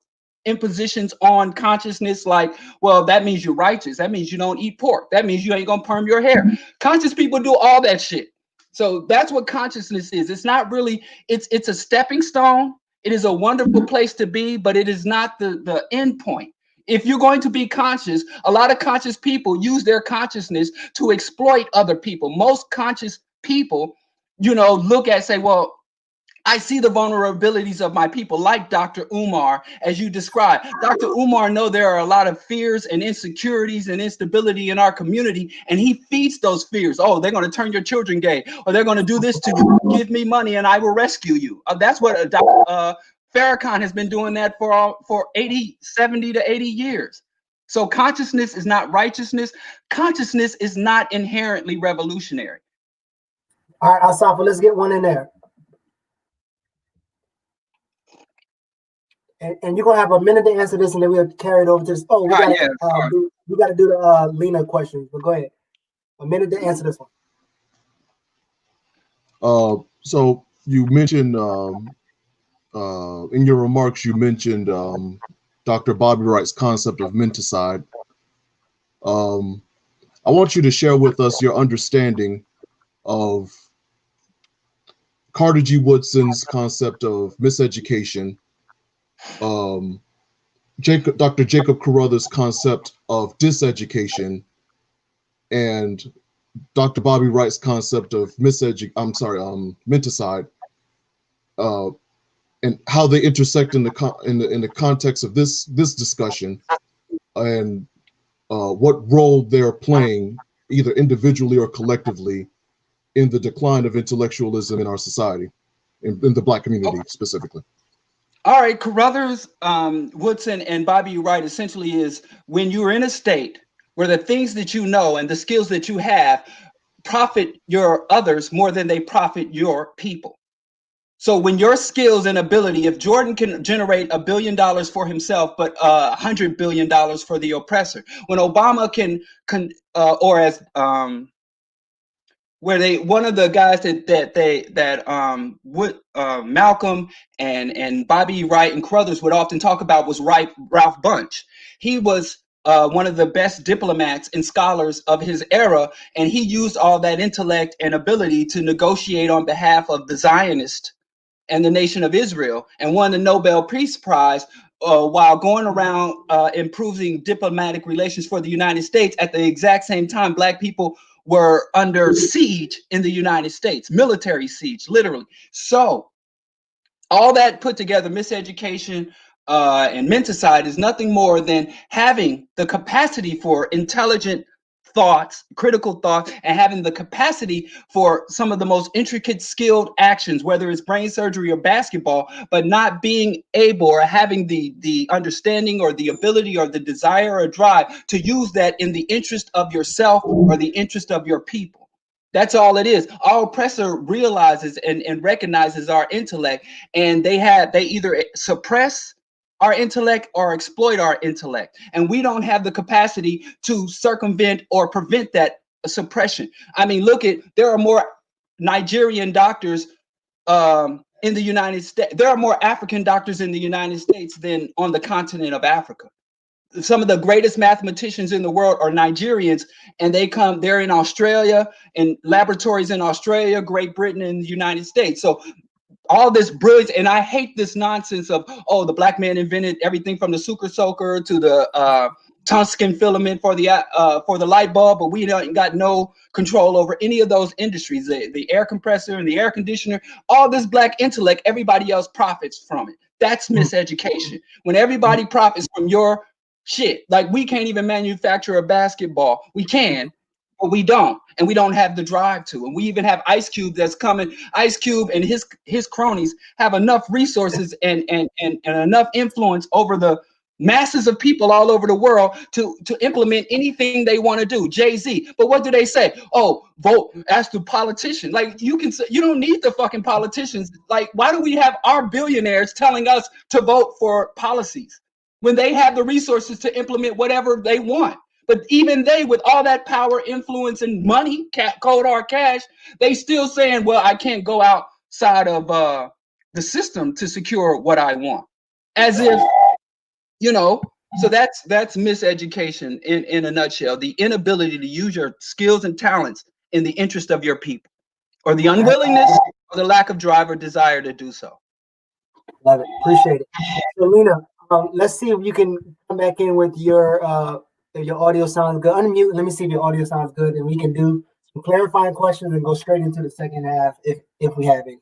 G: impositions on consciousness, like, well, that means you're righteous, that means you don't eat pork, that means you ain't gonna perm your hair. Conscious people do all that shit. So that's what consciousness is. It's not really, it's a stepping stone. It is a wonderful place to be, but it is not the end point. If you're going to be conscious, a lot of conscious people use their consciousness to exploit other people. Most conscious people, look at, say, well, I see the vulnerabilities of my people, like Dr. Umar, as you described. Dr. Umar knows there are a lot of fears and insecurities and instability in our community, and he feeds those fears. Oh, they're going to turn your children gay, or they're going to do this to you. Give me money and I will rescue you. That's what Dr. Farrakhan has been doing that for 70 to 80 years. So consciousness is not righteousness. Consciousness is not inherently revolutionary.
A: All right, Asafa, let's get one in there. And you're gonna have a minute to answer this, and then we'll carry it over to this. Oh, we gotta do the Lena questions. But go ahead, a minute to answer this one.
C: So you mentioned in your remarks, you mentioned Dr. Bobby Wright's concept of menticide. I want you to share with us your understanding of Carter G. Woodson's concept of miseducation, Dr. Jacob Carruthers' concept of diseducation, and Dr. Bobby Wright's concept of menticide, and how they intersect in the context of this discussion, and what role they're playing, either individually or collectively, in the decline of intellectualism in our society, in the Black community specifically.
G: All right, Carruthers, Woodson, and Bobby Wright essentially is when you're in a state where the things that you know and the skills that you have profit your others more than they profit your people. So when your skills and ability, if Jordan can generate $1 billion for himself, but $100 billion for the oppressor, when Obama can or as where one of the guys Malcolm and Bobby Wright and Carruthers would often talk about was Ralph Bunche. He was one of the best diplomats and scholars of his era, and he used all that intellect and ability to negotiate on behalf of the Zionists and the nation of Israel, and won the Nobel Peace Prize while going around improving diplomatic relations for the United States. At the exact same time, Black people were under siege in the United States, military siege, literally. So all that put together, miseducation and menticide, is nothing more than having the capacity for intelligent thoughts, critical thought, and having the capacity for some of the most intricate skilled actions, whether it's brain surgery or basketball, but not being able or having the understanding or the ability or the desire or drive to use that in the interest of yourself or the interest of your people. That's all it is. Our oppressor realizes and recognizes our intellect, and they either suppress our intellect or exploit our intellect. And we don't have the capacity to circumvent or prevent that suppression. I mean, there are more Nigerian doctors in the United States. There are more African doctors in the United States than on the continent of Africa. Some of the greatest mathematicians in the world are Nigerians, and they're in Australia, in laboratories in Australia, Great Britain, and the United States. So all this brilliance, and I hate this nonsense of, oh, the black man invented everything from the sugar soaker to the tungsten filament for the light bulb, but we ain't got no control over any of those industries. The air compressor and the air conditioner, all this black intellect, everybody else profits from it. That's miseducation. When everybody profits from your shit, like we can't even manufacture a basketball. We can, but we don't, and we don't have the drive to. And we even have Ice Cube that's coming. Ice Cube and his cronies have enough resources and enough influence over the masses of people all over the world to implement anything they want to do. Jay-Z. But what do they say? Oh, vote, ask the politician. Like, you don't need the fucking politicians. Like, why do we have our billionaires telling us to vote for policies when they have the resources to implement whatever they want? But even they, with all that power, influence, and money, cold hard cash, they still saying, well, I can't go outside of the system to secure what I want. As if, so that's miseducation in a nutshell. The inability to use your skills and talents in the interest of your people, or the unwillingness or the lack of drive or desire to do so.
A: Love it. Appreciate it. So, Lena, let's see if you can come back in with your if your audio sounds good. Unmute. Let me see if your audio sounds good, and we can do some clarifying questions and go straight into the second half if we have any.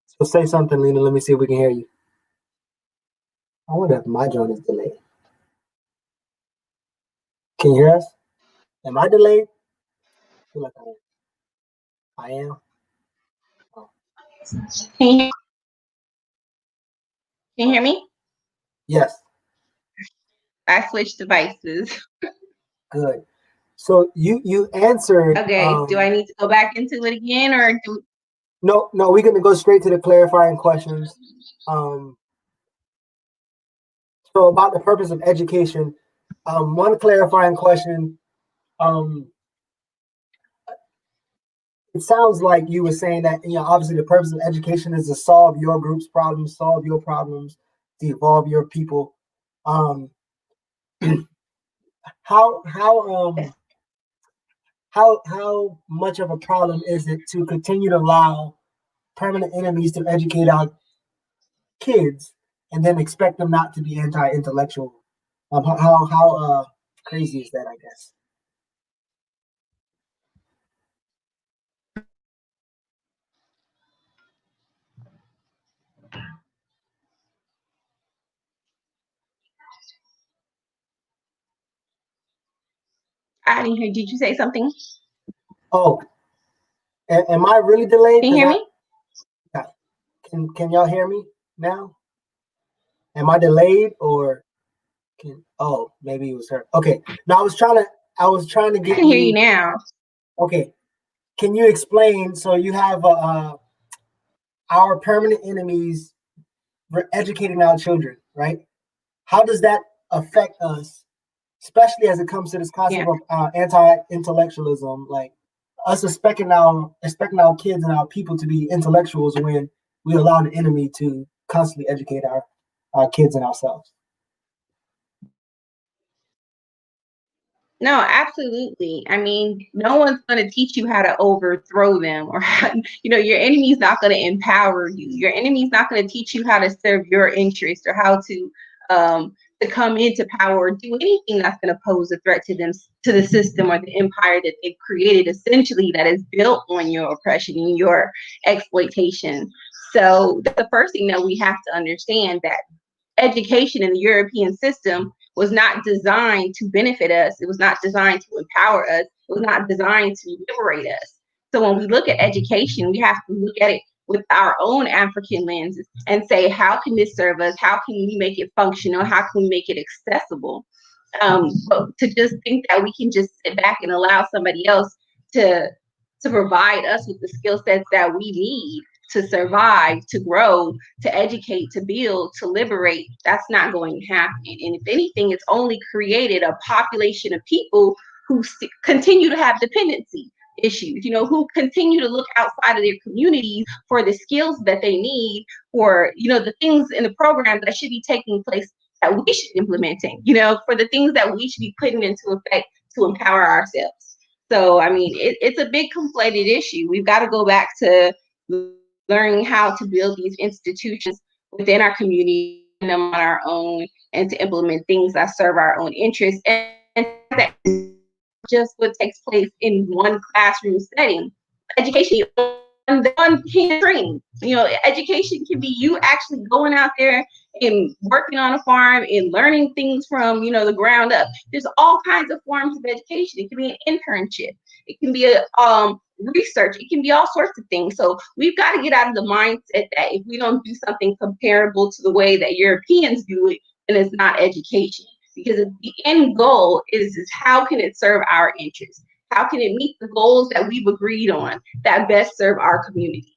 A: So say something, Lena. Let me see if we can hear you. I wonder if my joint is delayed. Can you hear us? Am I delayed? I feel like I am. Oh.
F: Can you hear me?
A: Yes.
F: I switched devices.
A: Good. So you answered.
F: Okay. Do I need to go back into it again, or do?
A: No, we're going to go straight to the clarifying questions. So about the purpose of education, one clarifying question. It sounds like you were saying that, obviously the purpose of education is to solve your group's problems, solve your problems, to evolve your people. How much of a problem is it to continue to allow permanent enemies to educate our kids and then expect them not to be anti-intellectual? How crazy is that, I guess?
F: I didn't hear. Did you say something?
A: Oh, am I really delayed?
F: Can you hear me?
A: Can y'all hear me now? Am I delayed or maybe it was her. Okay. Now I was trying to get.
F: I can hear you now.
A: Okay. Can you explain? So you have our permanent enemies educating our children, right? How does that affect us, especially as it comes to this concept of anti-intellectualism, like us expecting our kids and our people to be intellectuals when we allow the enemy to constantly educate our kids and ourselves?
F: No, absolutely. I mean, no one's going to teach you how to overthrow them, or your enemy's not going to empower you. Your enemy's not going to teach you how to serve your interest or how to come into power or do anything that's going to pose a threat to them, to the system or the empire that they've created, essentially, that is built on your oppression and your exploitation. So the first thing that we have to understand, that education in the European system
H: was not designed to benefit us. It was not designed to empower us. It was not designed to liberate us. So when we look at education, we have to look at it with our own African lenses and say, how can this serve us? How can we make it functional? How can we make it accessible? But to just think that we can just sit back and allow somebody else to provide us with the skill sets that we need to survive, to grow, to educate, to build, to liberate, that's not going to happen. And if anything, it's only created a population of people who continue to have dependency issues, you know, who continue to look outside of their communities for the skills that they need, for, you know, the things in the program that should be taking place that we should be implementing, you know, for the things that we should be putting into effect to empower ourselves. So, I mean, it's a big conflated issue. We've got to go back to learning how to build these institutions within our community, them on our own, and to implement things that serve our own interests. And that just what takes place in one classroom setting. Education on one stream. You know, education can be you actually going out there and working on a farm and learning things from, you know, the ground up. There's all kinds of forms of education. It can be an internship. It can be a research. It can be all sorts of things. So we've got to get out of the mindset that if we don't do something comparable to the way that Europeans do it, then it's not education. Because the end goal is how can it serve our interests? How can it meet the goals that we've agreed on that best serve our communities?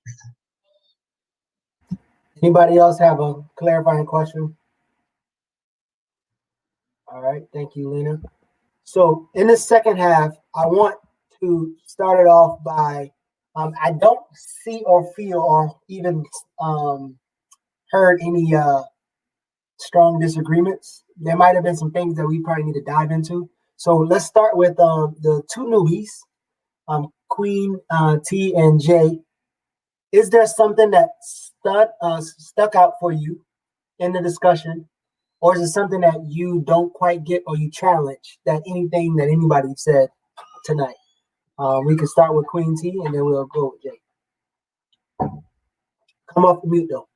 A: Anybody else have a clarifying question? All right, thank you, Lena. So in the second half, I want to start it off by, I don't see or feel or even heard any strong disagreements. There might have been some things that we probably need to dive into. So let's start with the two newbies, Queen T and J. Is there something that stuck out for you in the discussion, or is it something that you don't quite get or you challenge that anything that anybody said tonight? We can start with Queen T and then we'll go with Jay. Come off the mute though.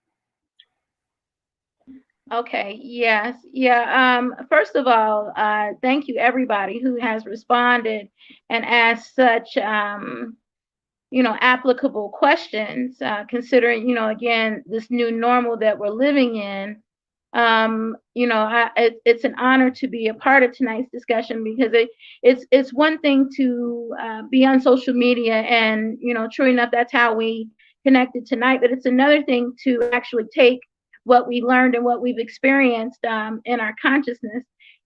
E: Okay, yes. Yeah. First of all, thank you everybody who has responded and asked such you know, applicable questions, considering, you know, again, this new normal that we're living in. You know, it's an honor to be a part of tonight's discussion, because it's one thing to be on social media and, you know, true enough, that's how we connected tonight, but it's another thing to actually take what we learned and what we've experienced in our consciousness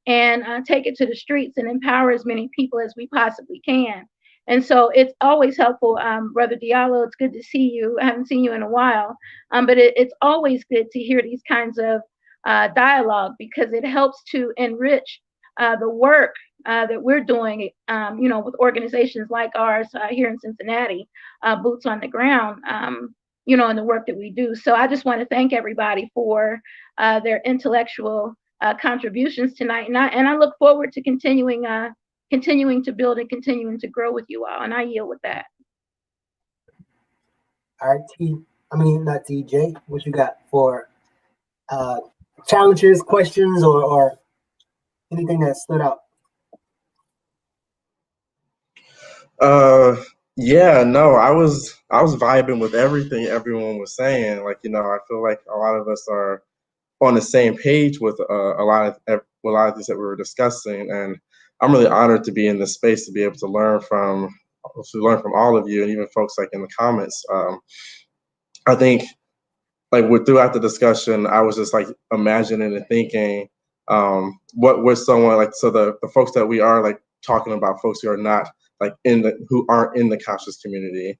E: and take it to the streets and empower as many people as we possibly can. And so it's always helpful, Brother Diallo, it's good to see you. I haven't seen you in a while, but it's always good to hear these kinds of dialogue, because it helps to enrich the work that we're doing, you know, with organizations like ours here in Cincinnati, Boots on the Ground, you know, in the work that we do. So I just want to thank everybody for their intellectual contributions tonight. And I look forward to continuing to build and continuing to grow with you all. And I yield with that.
A: All right, not TJ, what you got for challenges, questions, or anything that stood out?
D: Yeah, no, I was vibing with everything everyone was saying. Like, you know, I feel like a lot of us are on the same page with a lot of things that we were discussing, and I'm really honored to be in this space to be able to learn from all of you, and even folks like in the comments. I think like throughout the discussion, I was just like imagining and thinking, what would someone like, so the folks that we are like talking about, folks who are not like who aren't in the conscious community,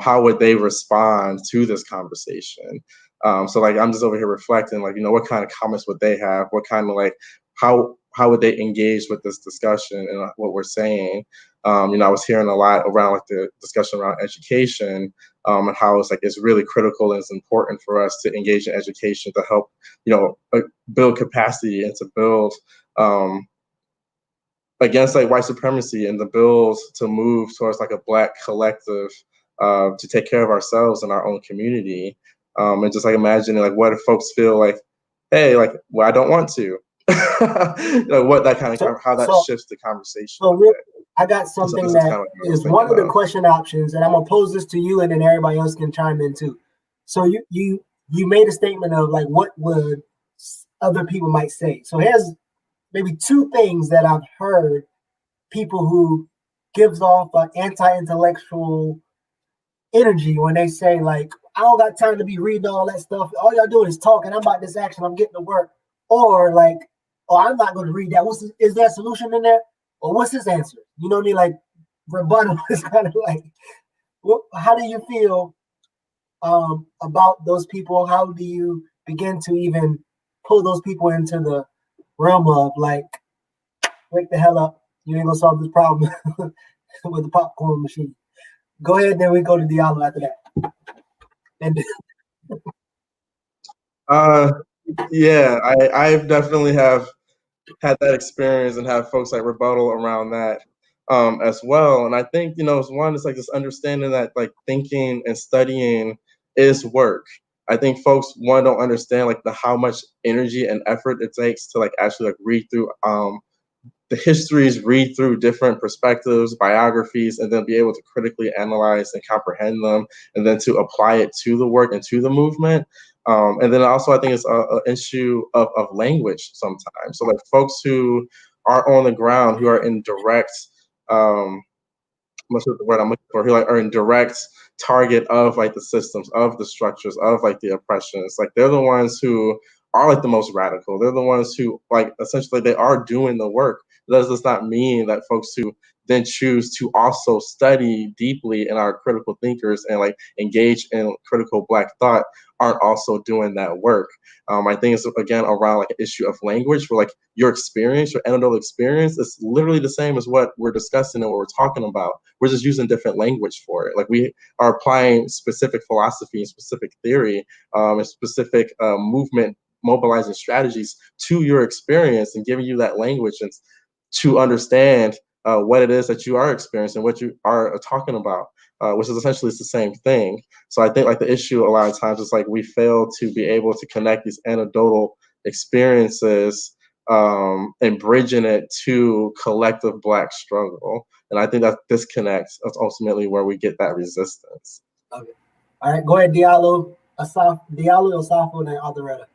D: how would they respond to this conversation? So like, I'm just over here reflecting, like, you know, what kind of comments would they have? What kind of like, how would they engage with this discussion and what we're saying? You know, I was hearing a lot around like the discussion around education, and how it's like it's really critical and it's important for us to engage in education to help, you know, build capacity and to build against like white supremacy, and the build to move towards like a Black collective to take care of ourselves and our own community. And just like imagining like, what if folks feel like, hey, like, well, I don't want to, like what that kind of how that shifts the conversation.
A: So I got something
D: this
A: that
D: kind of
A: is one of the question options, and I'm gonna pose this to you, and then everybody else can chime in too. So you made a statement of like what would other people might say. So here's maybe two things that I've heard people who gives off an anti-intellectual energy when they say like, I don't got time to be reading all that stuff. All y'all doing is talking. I'm about this action. I'm getting to work. Or like, oh, I'm not going to read that. Is there a solution in there? Or what's his answer? You know what I mean? Like rebuttal is kind of like, how do you feel about those people? How do you begin to even pull those people into the realm of like, wake the hell up. You ain't gonna solve this problem with the popcorn machine. Go ahead, then we go to Diallo after that. And
D: yeah, I've definitely have had that experience and have folks like rebuttal around that as well. And I think, it's one, it's like this understanding that like thinking and studying is work. I think folks, one, don't understand like how much energy and effort it takes to like actually like read through the histories, read through different perspectives, biographies, and then be able to critically analyze and comprehend them, and then to apply it to the work and to the movement. And then also, I think it's an issue of language sometimes. So, like folks who are on the ground, who are in direct, what's the word I'm looking for? Who like are in direct target of like the systems, of the structures, of like the oppressions. Like they're the ones who are like the most radical. They're the ones who like essentially they are doing the work. That does not mean that folks who then choose to also study deeply and are critical thinkers and like engage in critical Black thought aren't also doing that work. I think it's again around like an issue of language where like your experience, your anecdotal experience is literally the same as what we're discussing and what we're talking about. We're just using different language for it. Like we are applying specific philosophy and specific theory and specific movement mobilizing strategies to your experience and giving you that language and to understand what it is that you are experiencing, what you are talking about, which is essentially it's the same thing. So I think like the issue a lot of times is like we fail to be able to connect these anecdotal experiences and bridging it to collective Black struggle. And I think that disconnects is ultimately where we get that resistance.
A: Okay. All right, go ahead, Diallo, Osafo, and then Alderetta.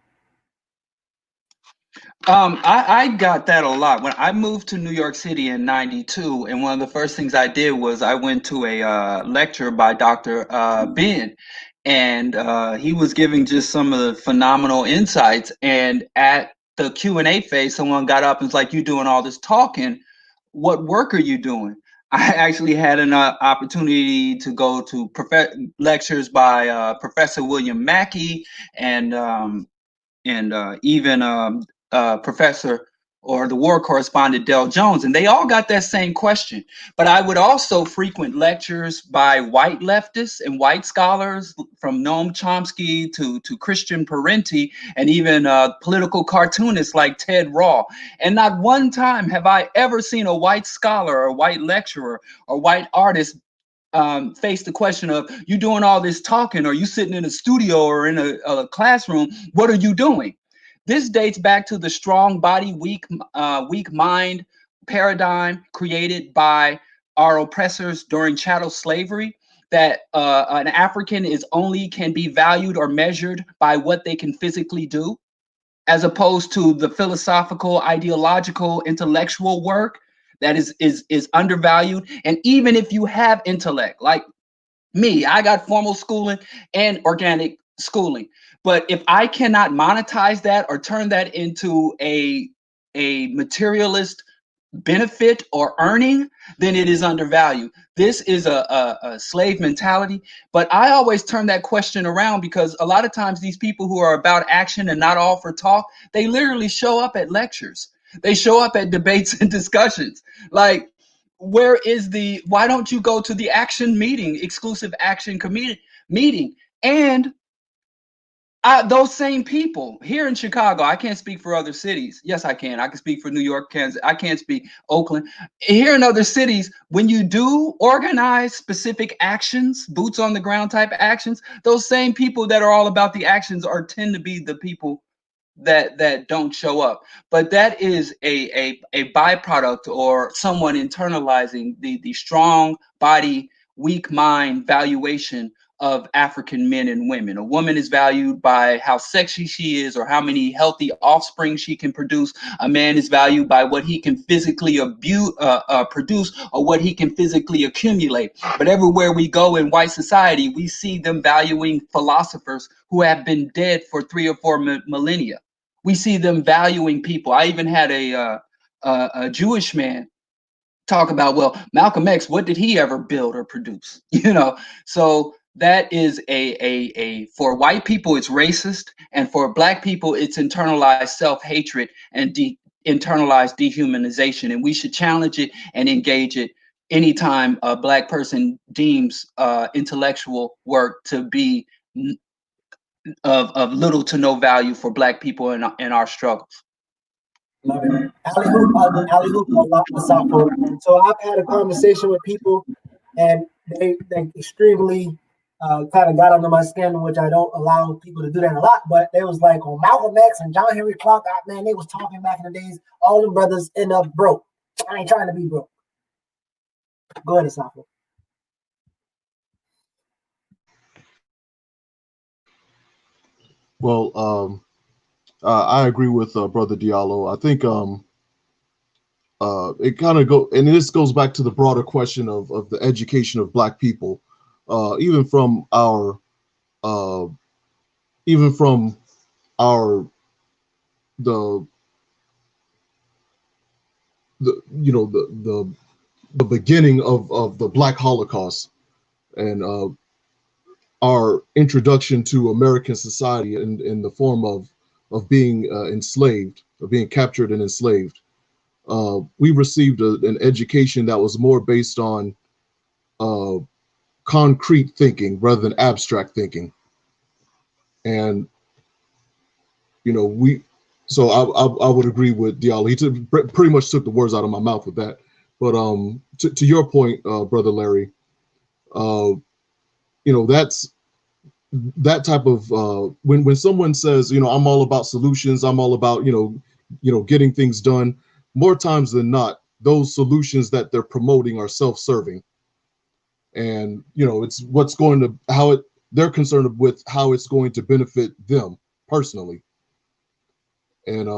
G: I got that a lot. When I moved to New York City in '92, and one of the first things I did was I went to a lecture by Dr. Ben, and he was giving just some of the phenomenal insights. And at the Q&A phase, someone got up and was like, "You doing all this talking? What work are you doing?" I actually had an opportunity to go to lectures by Professor William Mackey and even Professor or the war correspondent Del Jones, and they all got that same question. But I would also frequent lectures by white leftists and white scholars, from Noam Chomsky to Christian Parenti, and even political cartoonists like Ted Raw. And not one time have I ever seen a white scholar or white lecturer or white artist face the question of, you doing all this talking, or you sitting in a studio or in a classroom, what are you doing? This dates back to the strong body, weak mind paradigm created by our oppressors during chattel slavery, that an African can be valued or measured by what they can physically do, as opposed to the philosophical, ideological, intellectual work that is undervalued. And even if you have intellect, like me, I got formal schooling and organic schooling. But if I cannot monetize that or turn that into a materialist benefit or earning, then it is undervalued. This is a slave mentality. But I always turn that question around, because a lot of times these people who are about action and not all for talk, they literally show up at lectures. They show up at debates and discussions. Like, why don't you go to the action meeting, exclusive action committee meeting? And those same people here in Chicago, I can't speak for other cities. Yes, I can. I can speak for New York, Kansas. I can't speak Oakland. Here in other cities, when you do organize specific actions, boots on the ground type actions, those same people that are all about the actions tend to be the people that don't show up. But that is a byproduct or someone internalizing the strong body, weak mind valuation of African men and women. A woman is valued by how sexy she is or how many healthy offspring she can produce. A man is valued by what he can physically produce or what he can physically accumulate. But everywhere we go in white society, we see them valuing philosophers who have been dead for 3 or 4 millennia. We see them valuing people. I even had a Jewish man talk about, well, Malcolm X, what did he ever build or produce? So that is a for white people, it's racist, and for black people, it's internalized self-hatred and internalized dehumanization. And we should challenge it and engage it anytime a black person deems intellectual work to be of little to no value for black people in our struggles.
A: Love it. Alley hoop a lot with Southport. So I've had a conversation with people, and they extremely kind of got under my skin, which I don't allow people to do that a lot. But they was like on Malcolm X and John Henry Clark. Man, they was talking back in the days. All the brothers end up broke. I ain't trying to be broke. Go ahead, Southport.
C: Well, I agree with Brother Diallo. I think it kind of and this goes back to the broader question of the education of black people, even from our the beginning of the Black Holocaust and our introduction to American society in the form of being enslaved, of being captured and enslaved. We received an education that was more based on concrete thinking rather than abstract thinking. And so I would agree with Diallo. He pretty much took the words out of my mouth with that. But to your point, Brother Larry, that's that type of when someone says, I'm all about solutions, I'm all about getting things done. More times than not, those solutions that they're promoting are self-serving, and it's they're concerned with how it's going to benefit them personally. And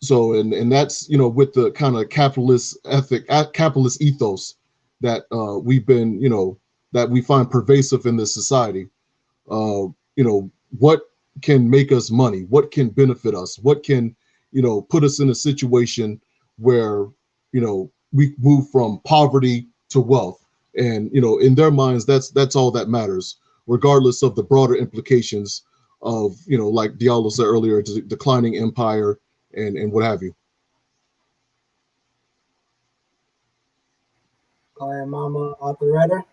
C: so that's with the kind of capitalist ethic, capitalist ethos that we've been that we find pervasive in this society. What can make us money? What can benefit us? What can put us in a situation where we move from poverty to wealth? And in their minds, that's all that matters, regardless of the broader implications of like Diallo said earlier, declining empire and what have you.
A: Go ahead, Mama Authoretta.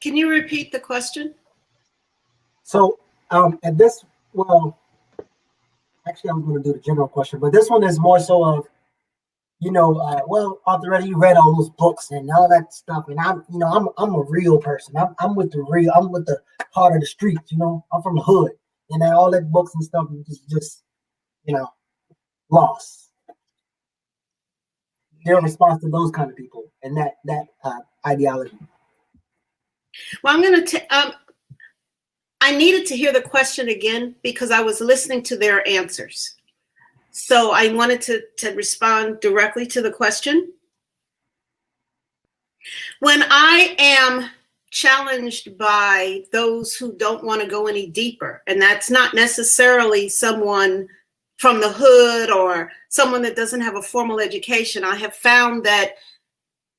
B: Can you repeat the question?
A: So at this, actually, I'm going to do the general question, but this one is more so of, Authoretta, you read all those books and all that stuff, and I'm a real person. I'm with the heart of the streets. I'm from the hood, and then all that books and stuff is just lost. Your response to those kind of people and that ideology.
B: Well, I'm going to. I needed to hear the question again because I was listening to their answers. So I wanted to respond directly to the question. When I am challenged by those who don't want to go any deeper, and that's not necessarily someone from the hood or someone that doesn't have a formal education, I have found that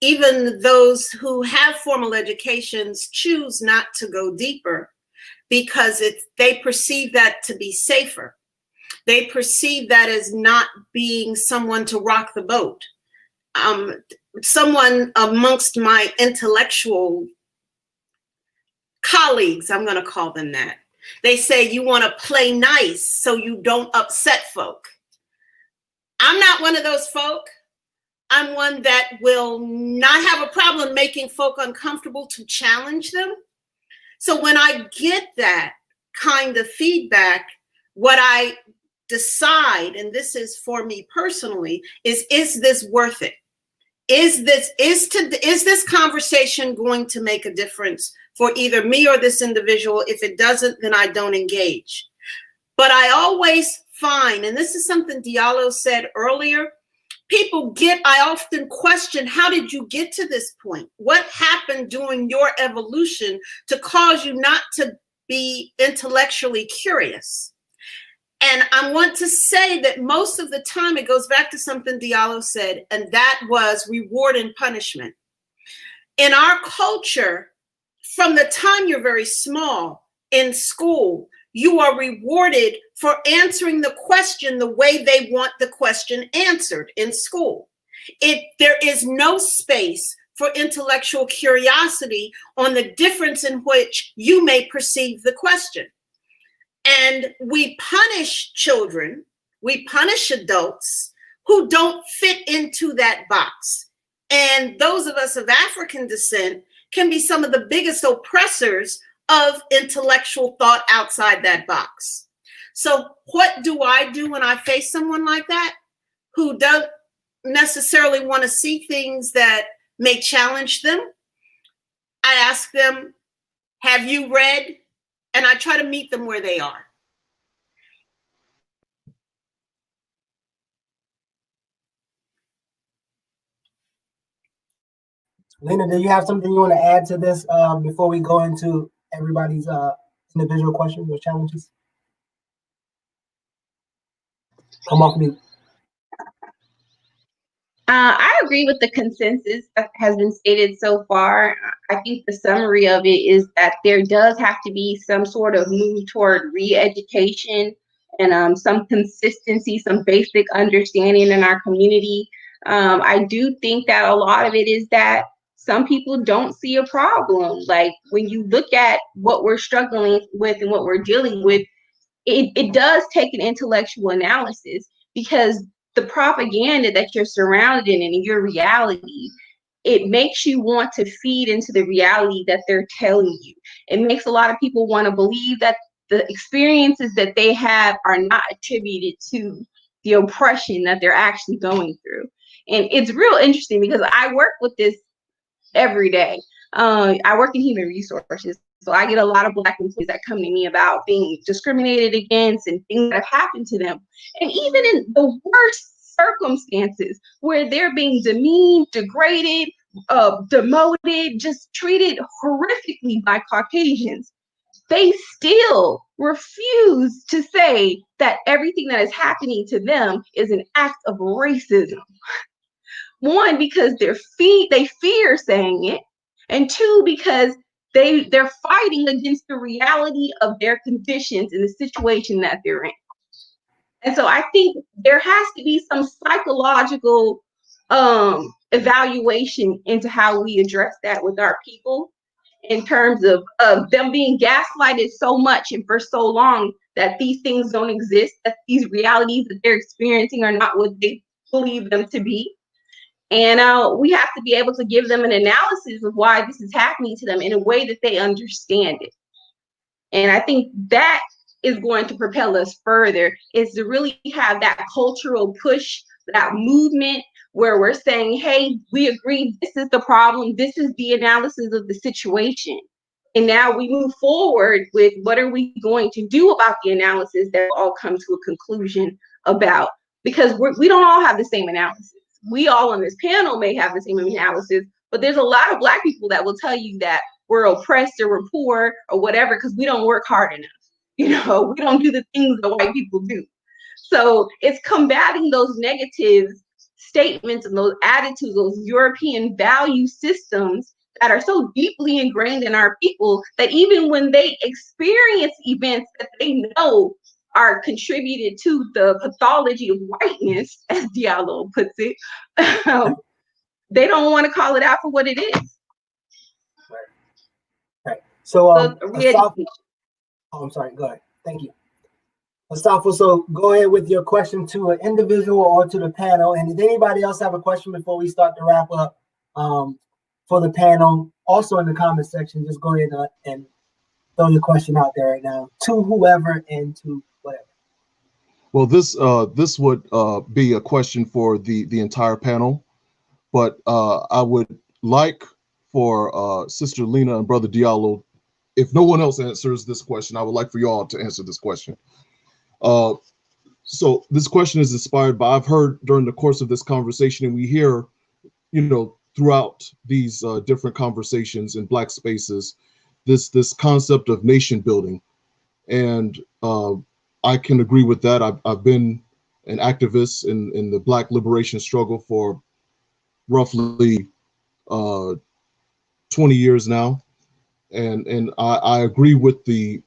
B: even those who have formal educations choose not to go deeper because they perceive that to be safer. They perceive that as not being someone to rock the boat. Someone amongst my intellectual colleagues, I'm going to call them that, they say you want to play nice so you don't upset folk. I'm not one of those folk. I'm one that will not have a problem making folk uncomfortable to challenge them. So when I get that kind of feedback, what I decide, and this is for me personally, is this worth it? Is this conversation going to make a difference for either me or this individual? If it doesn't, then I don't engage. But I always find, and this is something Diallo said earlier, I often question, how did you get to this point? What happened during your evolution to cause you not to be intellectually curious? And I want to say that most of the time it goes back to something Diallo said, and that was reward and punishment. In our culture, from the time you're very small in school, you are rewarded for answering the question the way they want the question answered in school. There is no space for intellectual curiosity on the difference in which you may perceive the question. And we punish children, we punish adults who don't fit into that box. And those of us of African descent can be some of the biggest oppressors of intellectual thought outside that box. So what do I do when I face someone like that, who don't necessarily want to see things that may challenge them? I ask them, have you read? And I try to meet them where they are.
A: Lena, do you have something you want to add to this before we go into everybody's individual questions or challenges? Come off mute.
H: I agree with the consensus that has been stated so far. I think the summary of it is that there does have to be some sort of move toward re-education and some consistency, some basic understanding in our community. I do think that a lot of it is that some people don't see a problem. Like when you look at what we're struggling with and what we're dealing with, it does take an intellectual analysis, because the propaganda that you're surrounded in your reality, it makes you want to feed into the reality that they're telling you. It makes a lot of people want to believe that the experiences that they have are not attributed to the oppression that they're actually going through. And it's real interesting because I work with this every day. I work in human resources, so I get a lot of Black employees that come to me about being discriminated against and things that have happened to them. And even in the worst circumstances where they're being demeaned, degraded, demoted, just treated horrifically by Caucasians, they still refuse to say that everything that is happening to them is an act of racism. One, because they fear saying it, and two, because they're fighting against the reality of their conditions and the situation that they're in. And so I think there has to be some psychological evaluation into how we address that with our people, in terms of them being gaslighted so much and for so long that these things don't exist, that these realities that they're experiencing are not what they believe them to be. And we have to be able to give them an analysis of why this is happening to them in a way that they understand it. And I think that is going to propel us further, is to really have that cultural push, that movement where we're saying, hey, we agree, this is the problem, this is the analysis of the situation. And now we move forward with what are we going to do about the analysis that all come to a conclusion about, because we don't all have the same analysis. We all on this panel may have the same analysis, but there's a lot of Black people that will tell you that we're oppressed or we're poor or whatever because we don't work hard enough. You know, we don't do the things that white people do. So it's combating those negative statements and those attitudes, those European value systems that are so deeply ingrained in our people that even when they experience events that they know are contributed to the pathology of whiteness, as Diallo puts it, they don't want to call it out for what it is.
A: Right. So, I'm sorry, go ahead. Thank you. Astafo, so go ahead with your question to an individual or to the panel. And did anybody else have a question before we start to wrap up for the panel? Also in the comment section, just go ahead and throw your question out there right now to whoever and to whatever.
C: Well, this would be a question for the entire panel, but I would like for Sister Lena and Brother Diallo, if no one else answers this question, I would like for you all to answer this question. So this question is inspired by, I've heard during the course of this conversation, and we hear, throughout these different conversations in Black spaces, this concept of nation building. And I can agree with that. I've been an activist in the Black liberation struggle for roughly 20 years now. And I agree with the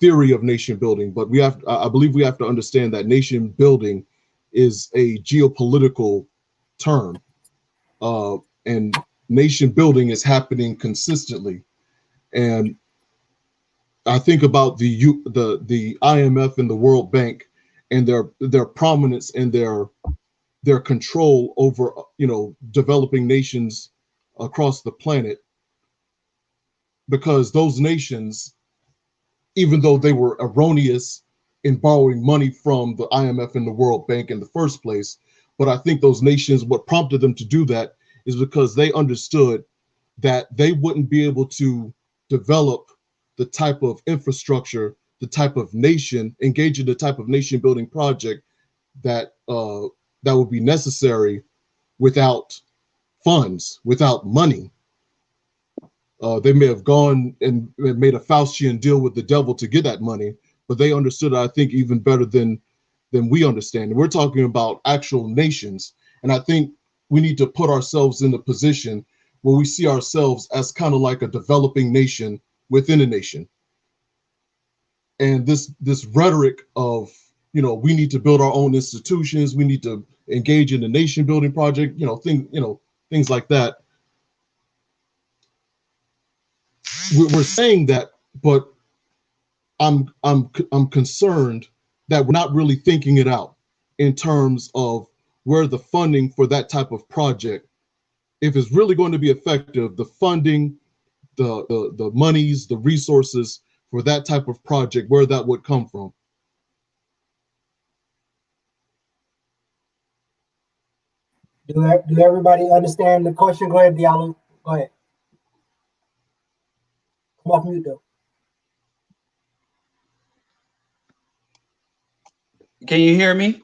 C: theory of nation building, but I believe we have to understand that nation building is a geopolitical term, and nation building is happening consistently. And I think about the IMF and the World Bank and their prominence and their control over developing nations across the planet, because those nations, even though they were erroneous in borrowing money from the IMF and the World Bank in the first place, but I think those nations, what prompted them to do that is because they understood that they wouldn't be able to develop the type of infrastructure, the type of nation, engage in the type of nation building project that would be necessary without funds, without money. They may have gone and made a Faustian deal with the devil to get that money, but they understood, I think, even better than we understand. And we're talking about actual nations. And I think we need to put ourselves in a position where we see ourselves as kind of like a developing nation within a nation. And this rhetoric of, we need to build our own institutions, we need to engage in the nation building project, things like that. We're saying that, but I'm concerned that we're not really thinking it out in terms of where the funding for that type of project, if it's really going to be effective, the funding, the monies, the resources for that type of project, where that would come from.
A: Do everybody understand the question? Go ahead, Diallo. Go ahead. Come off mute, though.
G: Can you hear me?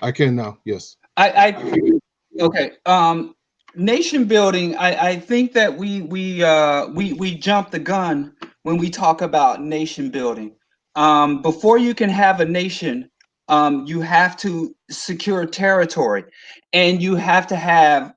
C: I can now, yes.
G: Okay. Nation building. I think that we jump the gun when we talk about nation building. Before you can have a nation, you have to secure territory, and you have to have,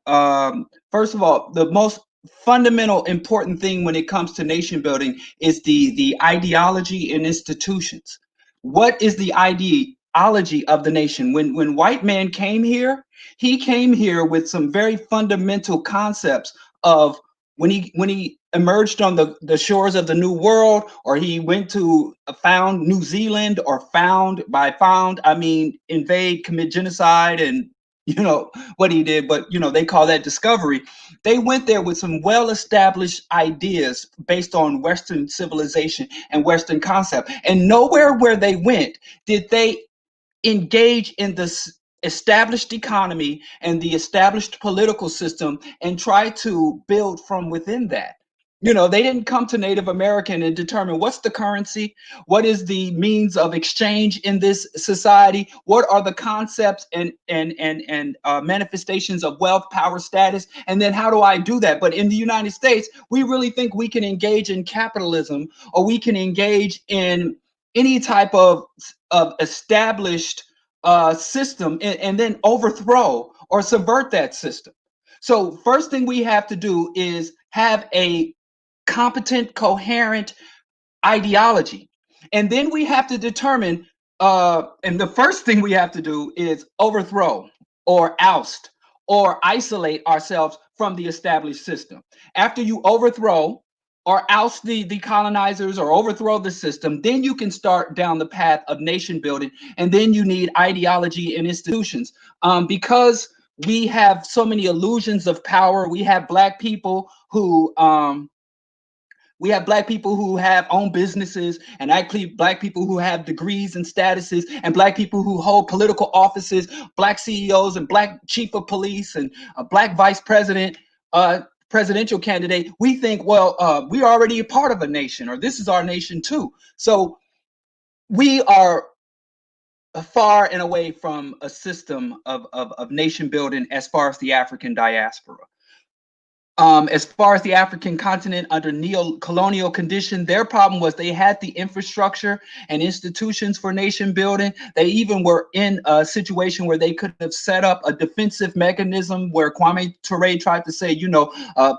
G: first of all, the most fundamental important thing when it comes to nation building is the ideology and institutions. What is the ideology of the nation? When white man came here, he came here with some very fundamental concepts of when he emerged on the shores of the New World, or he went to found New Zealand, or I mean invade, commit genocide, and what he did, but they call that discovery. They went there with some well-established ideas based on Western civilization and Western concept, and nowhere where they went did they engage in this established economy and the established political system and try to build from within that. They didn't come to Native American and determine what's the currency, what is the means of exchange in this society, what are the concepts and manifestations of wealth, power, status, and then how do I do that? But in the United States, we really think we can engage in capitalism, or we can engage in any type of established system and then overthrow or subvert that system. So first thing we have to do is have a competent, coherent ideology. And then we have to determine, and the first thing we have to do is overthrow or oust or isolate ourselves from the established system. After you overthrow or oust the colonizers or overthrow the system, then you can start down the path of nation building. And then you need ideology and institutions. Because we have so many illusions of power, we have Black people who We have black people who have own businesses, and actually black people who have degrees and statuses, and black people who hold political offices, black CEOs and black chief of police and a black vice president, presidential candidate. We think, well, we're already a part of a nation, or this is our nation too. So we are far and away from a system of nation building as far as the African diaspora. As far as the African continent under neo-colonial condition, their problem was they had the infrastructure and institutions for nation building. They even were in a situation where they could have set up a defensive mechanism where Kwame Ture tried to say,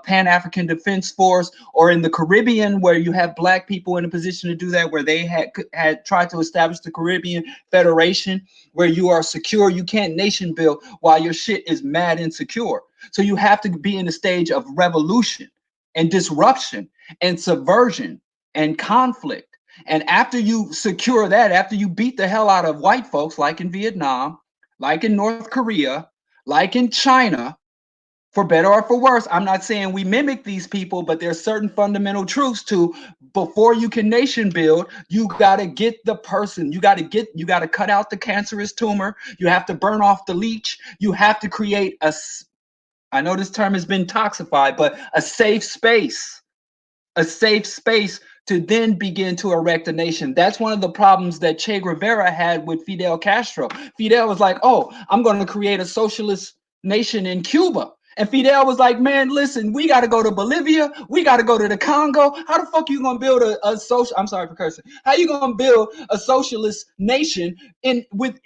G: Pan-African Defense Force, or in the Caribbean where you have black people in a position to do that, where they had tried to establish the Caribbean Federation, where you are secure. You can't nation build while your shit is mad insecure. So you have to be in a stage of revolution and disruption and subversion and conflict. And after you secure that, after you beat the hell out of white folks, like in Vietnam, like in North Korea, like in China, for better or for worse, I'm not saying we mimic these people, but there's certain fundamental truths to, before you can nation build, you got to get the person, you got to cut out the cancerous tumor. You have to burn off the leech. You have to create I know this term has been toxified, but a safe space to then begin to erect a nation. That's one of the problems that Che Guevara had with Fidel Castro. Fidel was like, oh, I'm going to create a socialist nation in Cuba. And Fidel was like, man, listen, we got to go to Bolivia. We got to go to the Congo. How the fuck are you going to build a social, I'm sorry for cursing. How you going to build a socialist nation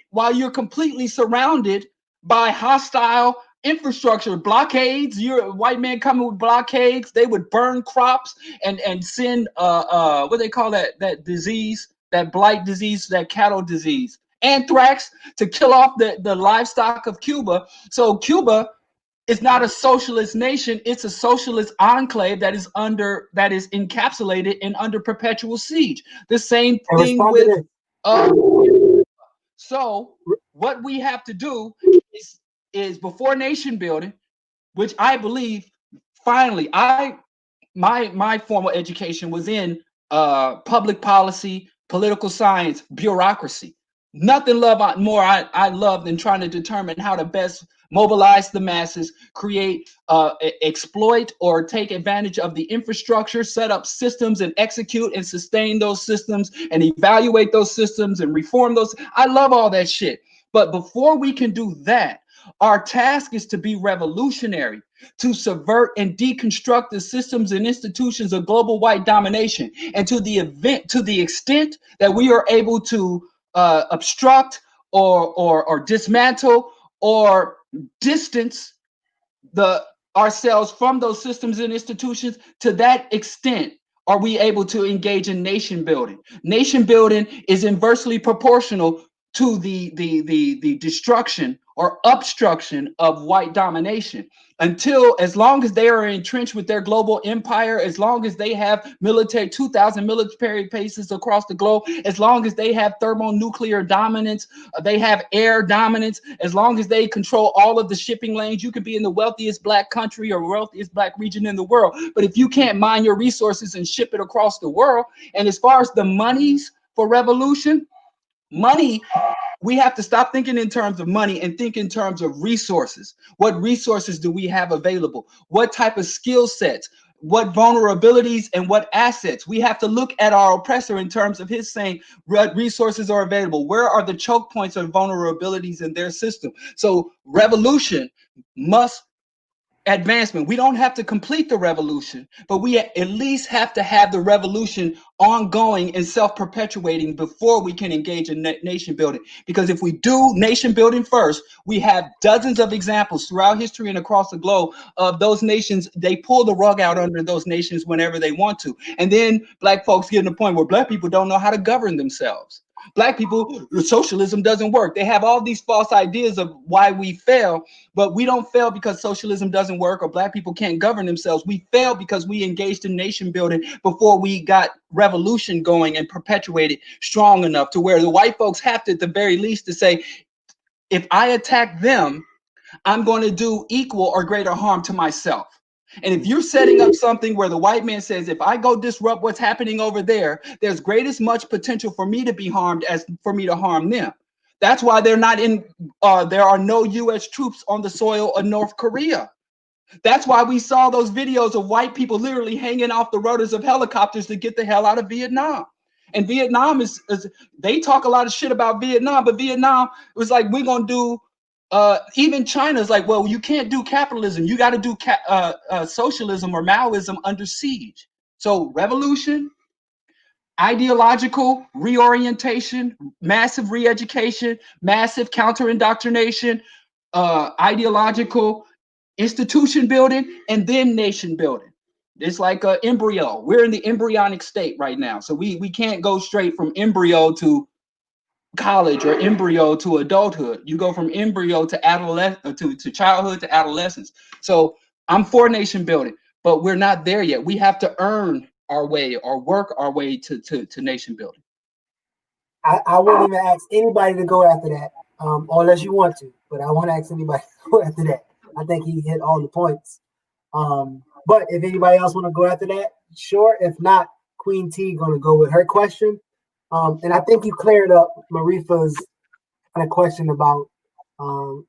G: while you're completely surrounded by hostile infrastructure, blockades? You're a white man coming with blockades. They would burn crops and send what they call that disease, that blight disease, that cattle disease, anthrax, to kill off the livestock of Cuba. So Cuba is not a socialist nation. It's a socialist enclave that is encapsulated and under perpetual siege. The same thing with so what we have to do is before nation building, which I believe, finally, my formal education was in public policy, political science, bureaucracy. Nothing more I love than trying to determine how to best mobilize the masses, create, exploit, or take advantage of the infrastructure, set up systems and execute and sustain those systems and evaluate those systems and reform those. I love all that shit. But before we can do that, our task is to be revolutionary, to subvert and deconstruct the systems and institutions of global white domination. And to the extent that we are able to obstruct or dismantle or distance ourselves from those systems and institutions, to that extent are we able to engage in nation building. Nation building is inversely proportional to the destruction or obstruction of white domination. As long as they are entrenched with their global empire, as long as they have 2,000 military bases across the globe, as long as they have thermonuclear dominance, they have air dominance, as long as they control all of the shipping lanes, you could be in the wealthiest black country or wealthiest black region in the world. But if you can't mine your resources and ship it across the world, and as far as the monies for revolution, we have to stop thinking in terms of money and think in terms of resources. What resources do we have available? What type of skill sets? What vulnerabilities and what assets? We have to look at our oppressor in terms of his saying what resources are available. Where are the choke points or vulnerabilities in their system? So revolution must advancement. We don't have to complete the revolution, but we at least have to have the revolution ongoing and self-perpetuating before we can engage in nation building. Because if we do nation building first, we have dozens of examples throughout history and across the globe of those nations. They pull the rug out under those nations whenever they want to. And then black folks get to the point where black people don't know how to govern themselves. Black people, socialism doesn't work. They have all these false ideas of why we fail, but we don't fail because socialism doesn't work or black people can't govern themselves. We fail because we engaged in nation building before we got revolution going and perpetuated strong enough to where the white folks have to, at the very least, to say, if I attack them, I'm going to do equal or greater harm to myself. And if you're setting up something where the white man says, if I go disrupt what's happening over there, there's great as much potential for me to be harmed as for me to harm them. That's why they're not in, there are no US troops on the soil of North Korea. That's why we saw those videos of white people literally hanging off the rotors of helicopters to get the hell out of Vietnam. And Vietnam is they talk a lot of shit about Vietnam, but Vietnam was like, we're going to do, even China's like, well, you can't do capitalism. You got to do socialism or Maoism under siege. So revolution, ideological reorientation, massive re-education, massive counter-indoctrination, ideological institution building, and then nation building. It's like an embryo. We're in the embryonic state right now. So we can't go straight from embryo to college or embryo to adulthood. You go from embryo to to childhood to adolescence. So I'm for nation building, but we're not there yet. We have to earn our way or work our way to nation building.
A: I wouldn't even ask anybody to go after that, unless you want to, but I won't ask anybody to go after that. I think he hit all the points. But if anybody else want to go after that, sure. If not, Queen T going to go with her question. And I think you cleared up Marifa's kind of question about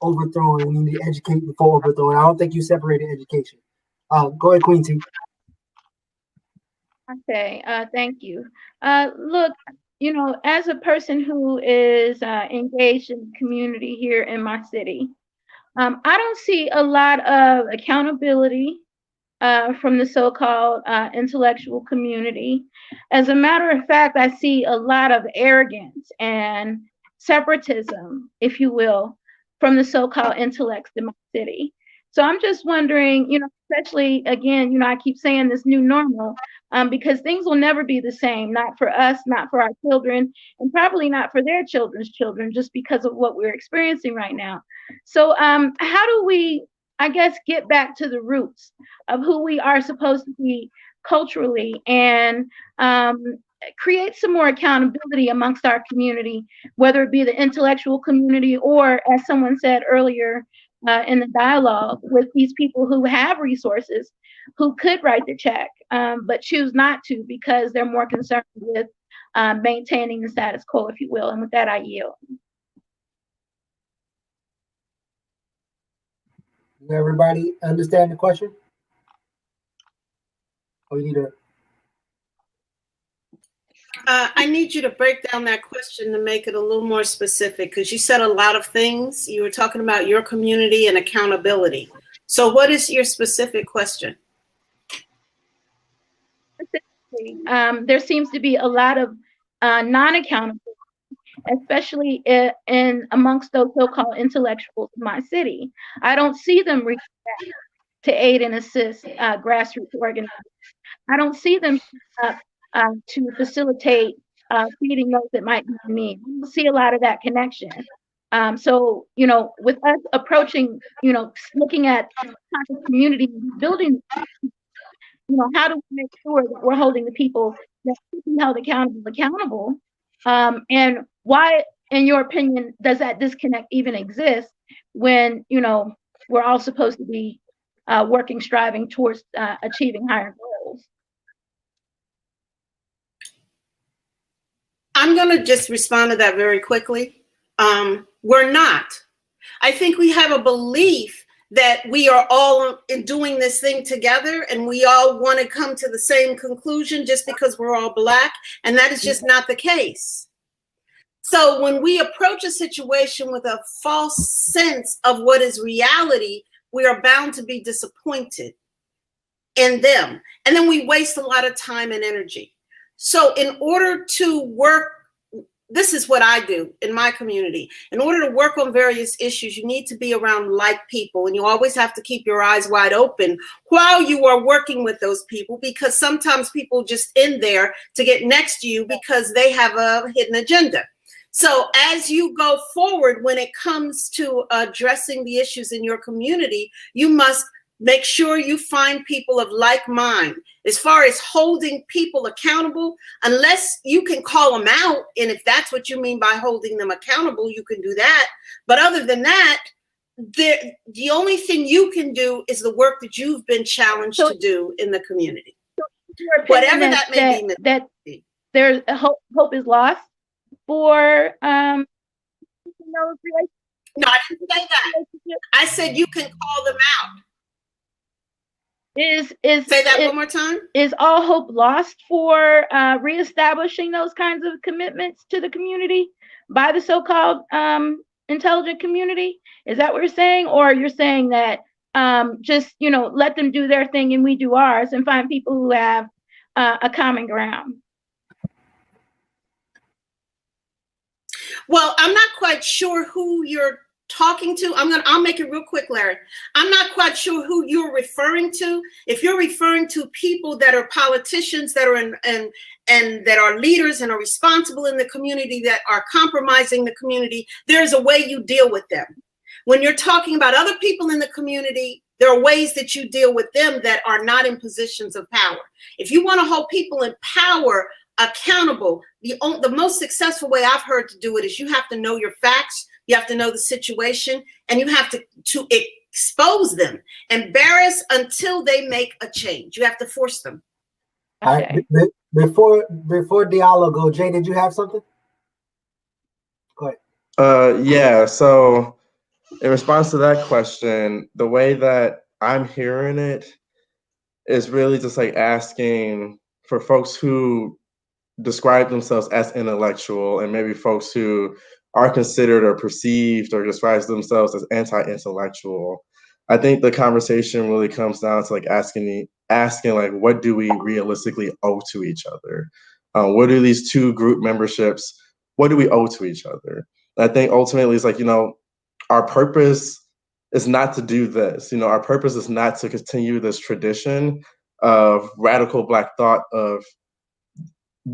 A: overthrowing. We need to educate before overthrowing. I don't think you separated education. Go ahead, Queen T.
E: Okay, thank you. Look, you know, as a person who is engaged in the community here in my city, I don't see a lot of accountability from the so-called intellectual community. As a matter of fact, I see a lot of arrogance and separatism, if you will, from the so-called intellects in my city. So I'm just wondering, you know, especially again, you know, I keep saying this new normal, because things will never be the same, not for us, not for our children, and probably not for their children's children, just because of what we're experiencing right now. So how do we, I guess, get back to the roots of who we are supposed to be culturally and create some more accountability amongst our community, whether it be the intellectual community or, as someone said earlier in the dialogue, with these people who have resources, who could write the check, but choose not to because they're more concerned with maintaining the status quo, if you will. And with that, I yield.
A: Does everybody understand the question? Or you need to?
B: I need you to break down that question to make it a little more specific, because you said a lot of things. You were talking about your community and accountability. So what is your specific question?
E: There seems to be a lot of non-accountability, especially in amongst those so-called intellectuals in my city. I don't see them reach back to aid and assist grassroots organizations. I don't see them to facilitate feeding those that might be in need. We don't see a lot of that connection. So, you know, with us approaching, you know, looking at conscious community building, you know, how do we make sure that we're holding the people that should be held accountable? And why, in your opinion, does that disconnect even exist when, you know, we're all supposed to be working, striving towards achieving higher goals?
B: I'm going to just respond to that very quickly. We're not. I think we have a belief that we are all doing this thing together and we all want to come to the same conclusion just because we're all Black, and that is just not the case. So when we approach a situation with a false sense of what is reality, we are bound to be disappointed in them. And then we waste a lot of time and energy. So in order to work, this is what I do in my community. In order to work on various issues, you need to be around like people, and you always have to keep your eyes wide open while you are working with those people, because sometimes people just in there to get next to you because they have a hidden agenda. So as you go forward, when it comes to addressing the issues in your community, you must make sure you find people of like mind. As far as holding people accountable, unless you can call them out, and if that's what you mean by holding them accountable, you can do that. But other than that, the only thing you can do is the work that you've been challenged
E: So-
B: to do in the community.
E: Your opinion
B: Whatever that may be.
E: that there's a hope is lost for those
B: No, I didn't say that.
E: relationships.
B: I said you can call them out.
E: Say
B: that one more time.
E: Is all hope lost for reestablishing those kinds of commitments to the community by the so-called intelligent community? Is that what you're saying? Or you're saying that just, let them do their thing and we do ours and find people who have a common ground?
B: Well, I'm not quite sure who you're talking to. I'll make it real quick, Larry. I'm not quite sure who you're referring to. If you're referring to people that are politicians that are and that are leaders and are responsible in the community that are compromising the community, there's a way you deal with them. When you're talking about other people in the community, there are ways that you deal with them that are not in positions of power. If you want to hold people in power accountable, the most successful way I've heard to do it is you have to know your facts, you have to know the situation, and you have to expose them, embarrass until they make a change. You have to force them.
E: Okay.
A: Before Diallo go, Jay, did you have something? Go ahead.
D: Yeah, so in response to that question, the way that I'm hearing it is really just like asking for folks who describe themselves as intellectual and maybe folks who are considered or perceived or describes themselves as anti-intellectual. I think the conversation really comes down to like asking like, what do we realistically owe to each other? What do these two group memberships, what do we owe to each other? And I think ultimately it's like, our purpose is not to do this. Our purpose is not to continue this tradition of radical Black thought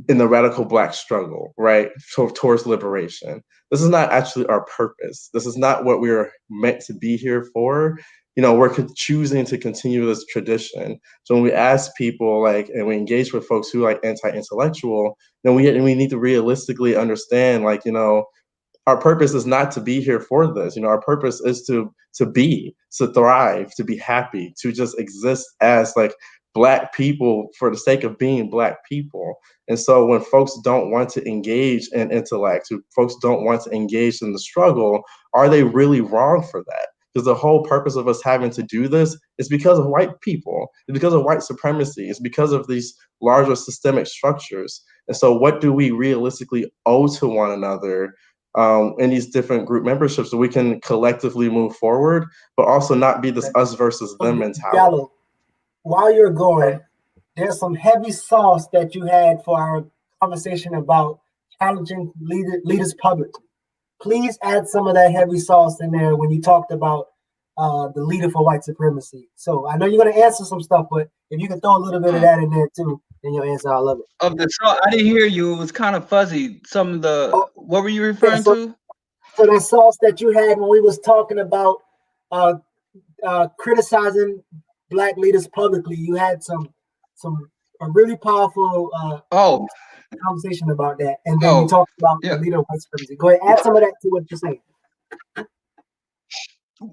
D: in the radical Black struggle, right, towards liberation. This is not actually our purpose. This is not what we're meant to be here for. We're choosing to continue this tradition. So when we ask people, and we engage with folks who anti-intellectual, then we need to realistically understand, our purpose is not to be here for this. Our purpose is to thrive, to be happy, to just exist as Black people for the sake of being Black people. And so when folks don't want to engage in intellect, folks don't want to engage in the struggle, are they really wrong for that? Because the whole purpose of us having to do this is because of white people. It's because of white supremacy. It's because of these larger systemic structures. And so what do we realistically owe to one another in these different group memberships so we can collectively move forward, but also not be this us versus them mentality?
A: Gallo, while you're going, there's some heavy sauce that you had for our conversation about challenging leaders publicly. Please add some of that heavy sauce in there when you talked about the leader for white supremacy. So I know you're going to answer some stuff, but if you can throw a little bit of that in there too, then you'll answer. I love it.
G: Of the sauce, I didn't hear you. It was kind of fuzzy. Some of the what were you referring to?
A: So that sauce that you had when we was talking about criticizing Black leaders publicly, you had a really powerful conversation about that, and then you talked about the leader of white supremacy. Go ahead, add some of that to what you're saying.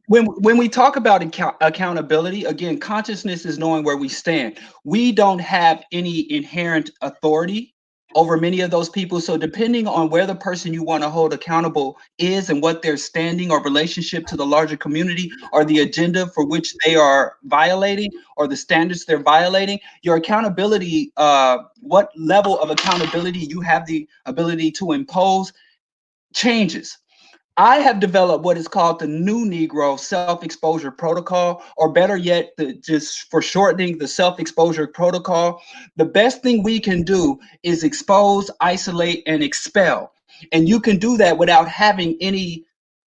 G: When we talk about accountability, again, consciousness is knowing where we stand. We don't have any inherent authority over many of those people. So depending on where the person you want to hold accountable is and what their standing or relationship to the larger community or the agenda for which they are violating or the standards they're violating, your accountability, what level of accountability you have the ability to impose changes. I have developed what is called the New Negro Self-Exposure Protocol, or better yet, just for shortening, the Self-Exposure Protocol. The best thing we can do is expose, isolate, and expel. And you can do that without having any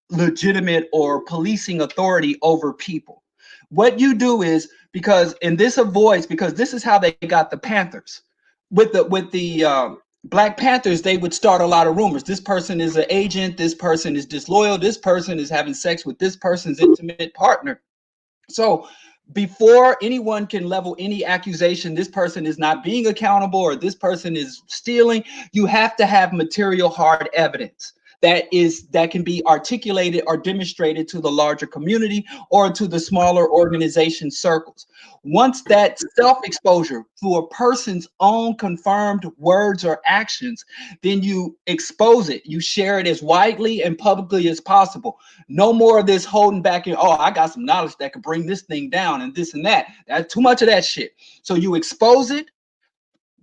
G: legitimate or policing authority over people. What you do is, because this is how they got the Panthers. With the Black Panthers, they would start a lot of rumors. This person is an agent. This person is disloyal. This person is having sex with this person's intimate partner. So before anyone can level any accusation, this person is not being accountable or this person is stealing, you have to have material hard evidence. that can be articulated or demonstrated to the larger community or to the smaller organization circles. Once that self-exposure through a person's own confirmed words or actions, then you expose it. You share it as widely and publicly as possible. No more of this holding back in, oh, I got some knowledge that could bring this thing down and this and that. That's too much of that shit. So you expose it,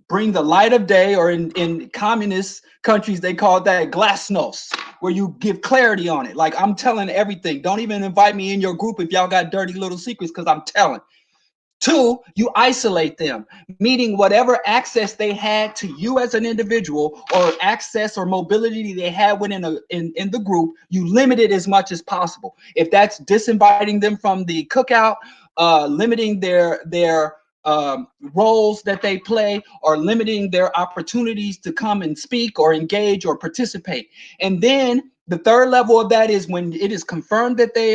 G: bring the light of day, or in communist countries, they call that glasnost, where you give clarity on it. Like, I'm telling everything. Don't even invite me in your group if y'all got dirty little secrets, because I'm telling. 2, you isolate them, meaning whatever access they had to you as an individual or access or mobility they had within in the group, you limit it as much as possible. If that's disinviting them from the cookout, limiting their roles that they play, or limiting their opportunities to come and speak or engage or participate. And then the third level of that is when it is confirmed that they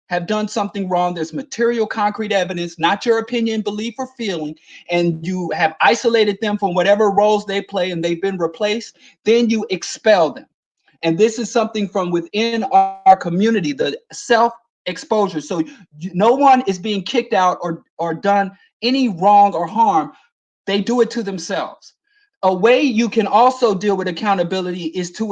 G: have done something wrong. There's material, concrete evidence, not your opinion, belief, or feeling, and you have isolated them from whatever roles they play and they've been replaced, then you expel them. And this is something from within our community, the self-exposure. So no one is being kicked out or done any wrong or harm. They do it to themselves. A way you can also deal with accountability is to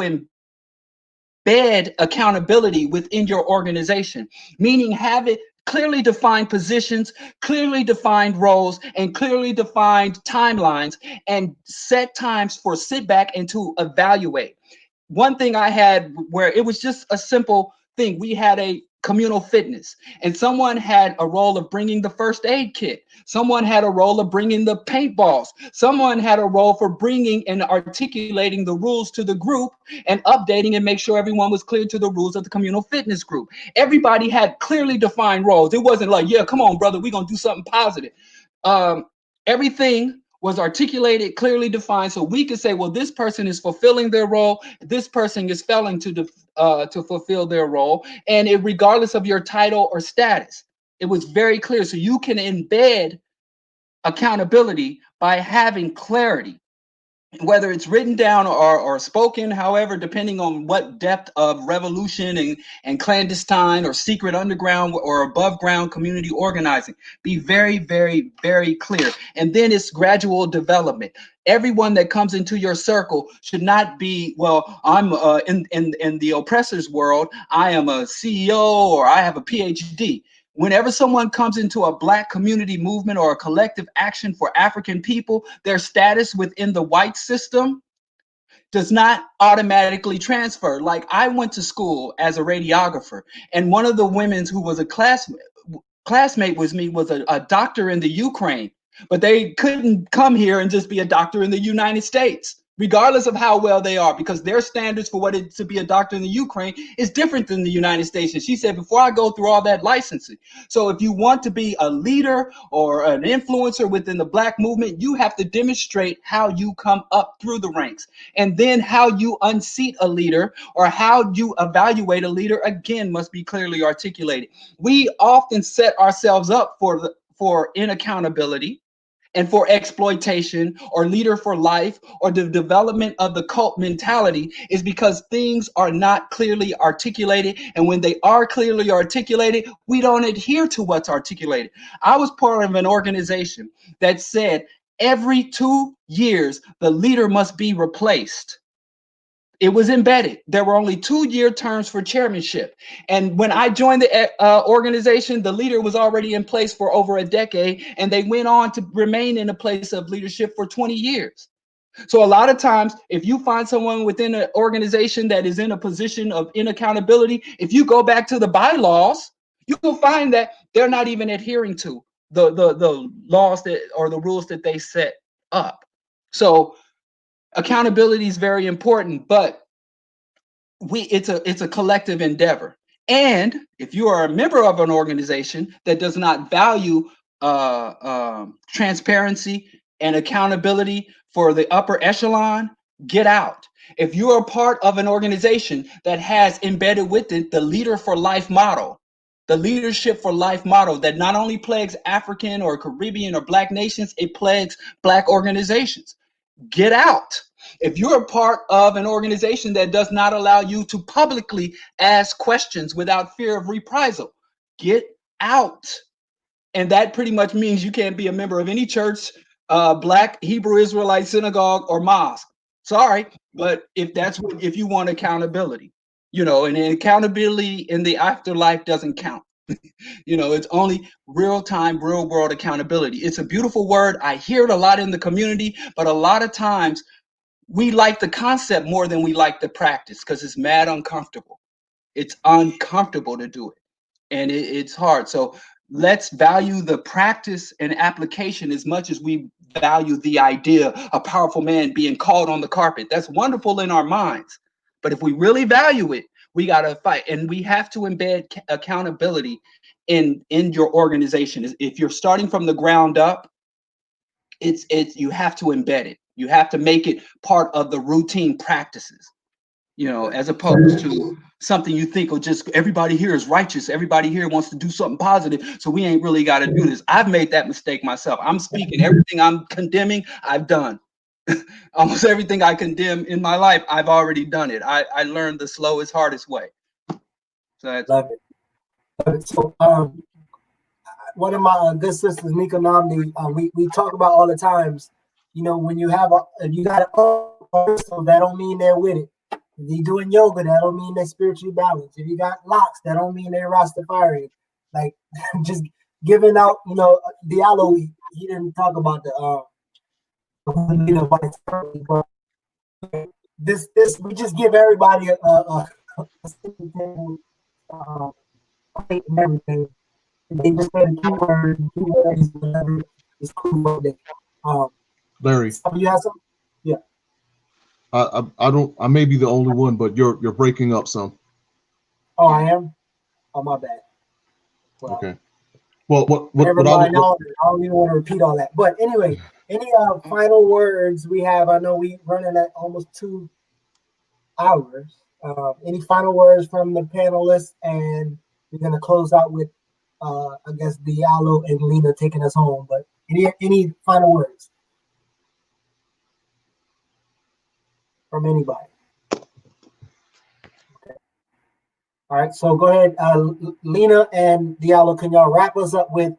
G: embed accountability within your organization, meaning have it clearly defined positions, clearly defined roles, and clearly defined timelines, and set times for sit back and to evaluate. One thing I had where it was just a simple thing, we had a communal fitness, and someone had a role of bringing the first aid kit. Someone had a role of bringing the paintballs. Someone had a role for bringing and articulating the rules to the group and updating and make sure everyone was clear to the rules of the communal fitness group. Everybody had clearly defined roles. It wasn't like, yeah, come on, brother, we're going to do something positive. Everything was articulated, clearly defined, so we could say, well, this person is fulfilling their role, this person is failing to fulfill their role, and regardless of your title or status, it was very clear. So you can embed accountability by having clarity, whether it's written down or spoken, however, depending on what depth of revolution and clandestine or secret underground or above ground community organizing. Be very, very, very clear. And then it's gradual development. Everyone that comes into your circle should not be, well, I'm in the oppressor's world, I am a CEO or I have a PhD. Whenever someone comes into a Black community movement or a collective action for African people, their status within the white system does not automatically transfer. Like, I went to school as a radiographer, and one of the women who was a classmate with me was a doctor in the Ukraine, but they couldn't come here and just be a doctor in the United States, regardless of how well they are, because their standards for what it to be a doctor in the Ukraine is different than the United States. And she said, before I go through all that licensing. So if you want to be a leader or an influencer within the Black movement, you have to demonstrate how you come up through the ranks, and then how you unseat a leader or how you evaluate a leader, again, must be clearly articulated. We often set ourselves up for inaccountability and for exploitation, or leader for life, or the development of the cult mentality, is because things are not clearly articulated. And when they are clearly articulated, we don't adhere to what's articulated. I was part of an organization that said every 2 years, the leader must be replaced. It was embedded. There were only 2-year terms for chairmanship. And when I joined the organization, the leader was already in place for over a decade, and they went on to remain in a place of leadership for 20 years. So a lot of times, if you find someone within an organization that is in a position of inaccountability, if you go back to the bylaws, you will find that they're not even adhering to the laws that, or the rules that they set up. So accountability is very important, but it's a collective endeavor. And if you are a member of an organization that does not value transparency and accountability for the upper echelon, get out. If you are part of an organization that has embedded with it the leader for life model, the leadership for life model that not only plagues African or Caribbean or Black nations, it plagues Black organizations, get out. If you're a part of an organization that does not allow you to publicly ask questions without fear of reprisal, get out. And that pretty much means you can't be a member of any church, Black, Hebrew Israelite synagogue, or mosque. Sorry, but if you want accountability, and accountability in the afterlife doesn't count. It's only real-time, real-world accountability. It's a beautiful word. I hear it a lot in the community, but a lot of times we like the concept more than we like the practice because it's mad uncomfortable. It's uncomfortable to do it, and it's hard. So let's value the practice and application as much as we value the idea of a powerful man being called on the carpet. That's wonderful in our minds, but if we really value it, we got to fight, and we have to embed accountability in your organization. If you're starting from the ground up, it's you have to embed it. You have to make it part of the routine practices, as opposed to something you think will just, everybody here is righteous. Everybody here wants to do something positive. So we ain't really got to do this. I've made that mistake myself. I'm speaking everything I'm condemning, I've done. Almost everything I condemn in my life, I've already done it. I learned the slowest, hardest way. So that's
A: Love it. So, one of my good sisters, Nika Namdi, we talk about all the times, when you have if you got a crystal, that don't mean they're with it. If you're doing yoga, that don't mean they're spiritually balanced. If you got locks, that don't mean they're Rastafarian. Like, just giving out, Diallo, he didn't talk about but this we just give everybody a plate and everything. They just said keywords, whatever is cool.
C: Larry,
A: You have some? Yeah.
C: I don't. I may be the only one, but you're breaking up some.
A: Oh, I am. Oh, my bad. Well,
C: okay. Well, what
A: I don't even want to repeat all that. But anyway, any final words we have? I know we running at almost 2 hours. Any final words from the panelists, and we're gonna close out with, I guess, Diallo and Lena taking us home. But any final words from anybody? Okay. All right. So go ahead, Lena and Diallo. Can y'all wrap us up with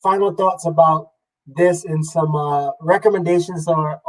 A: final thoughts about this and some recommendations or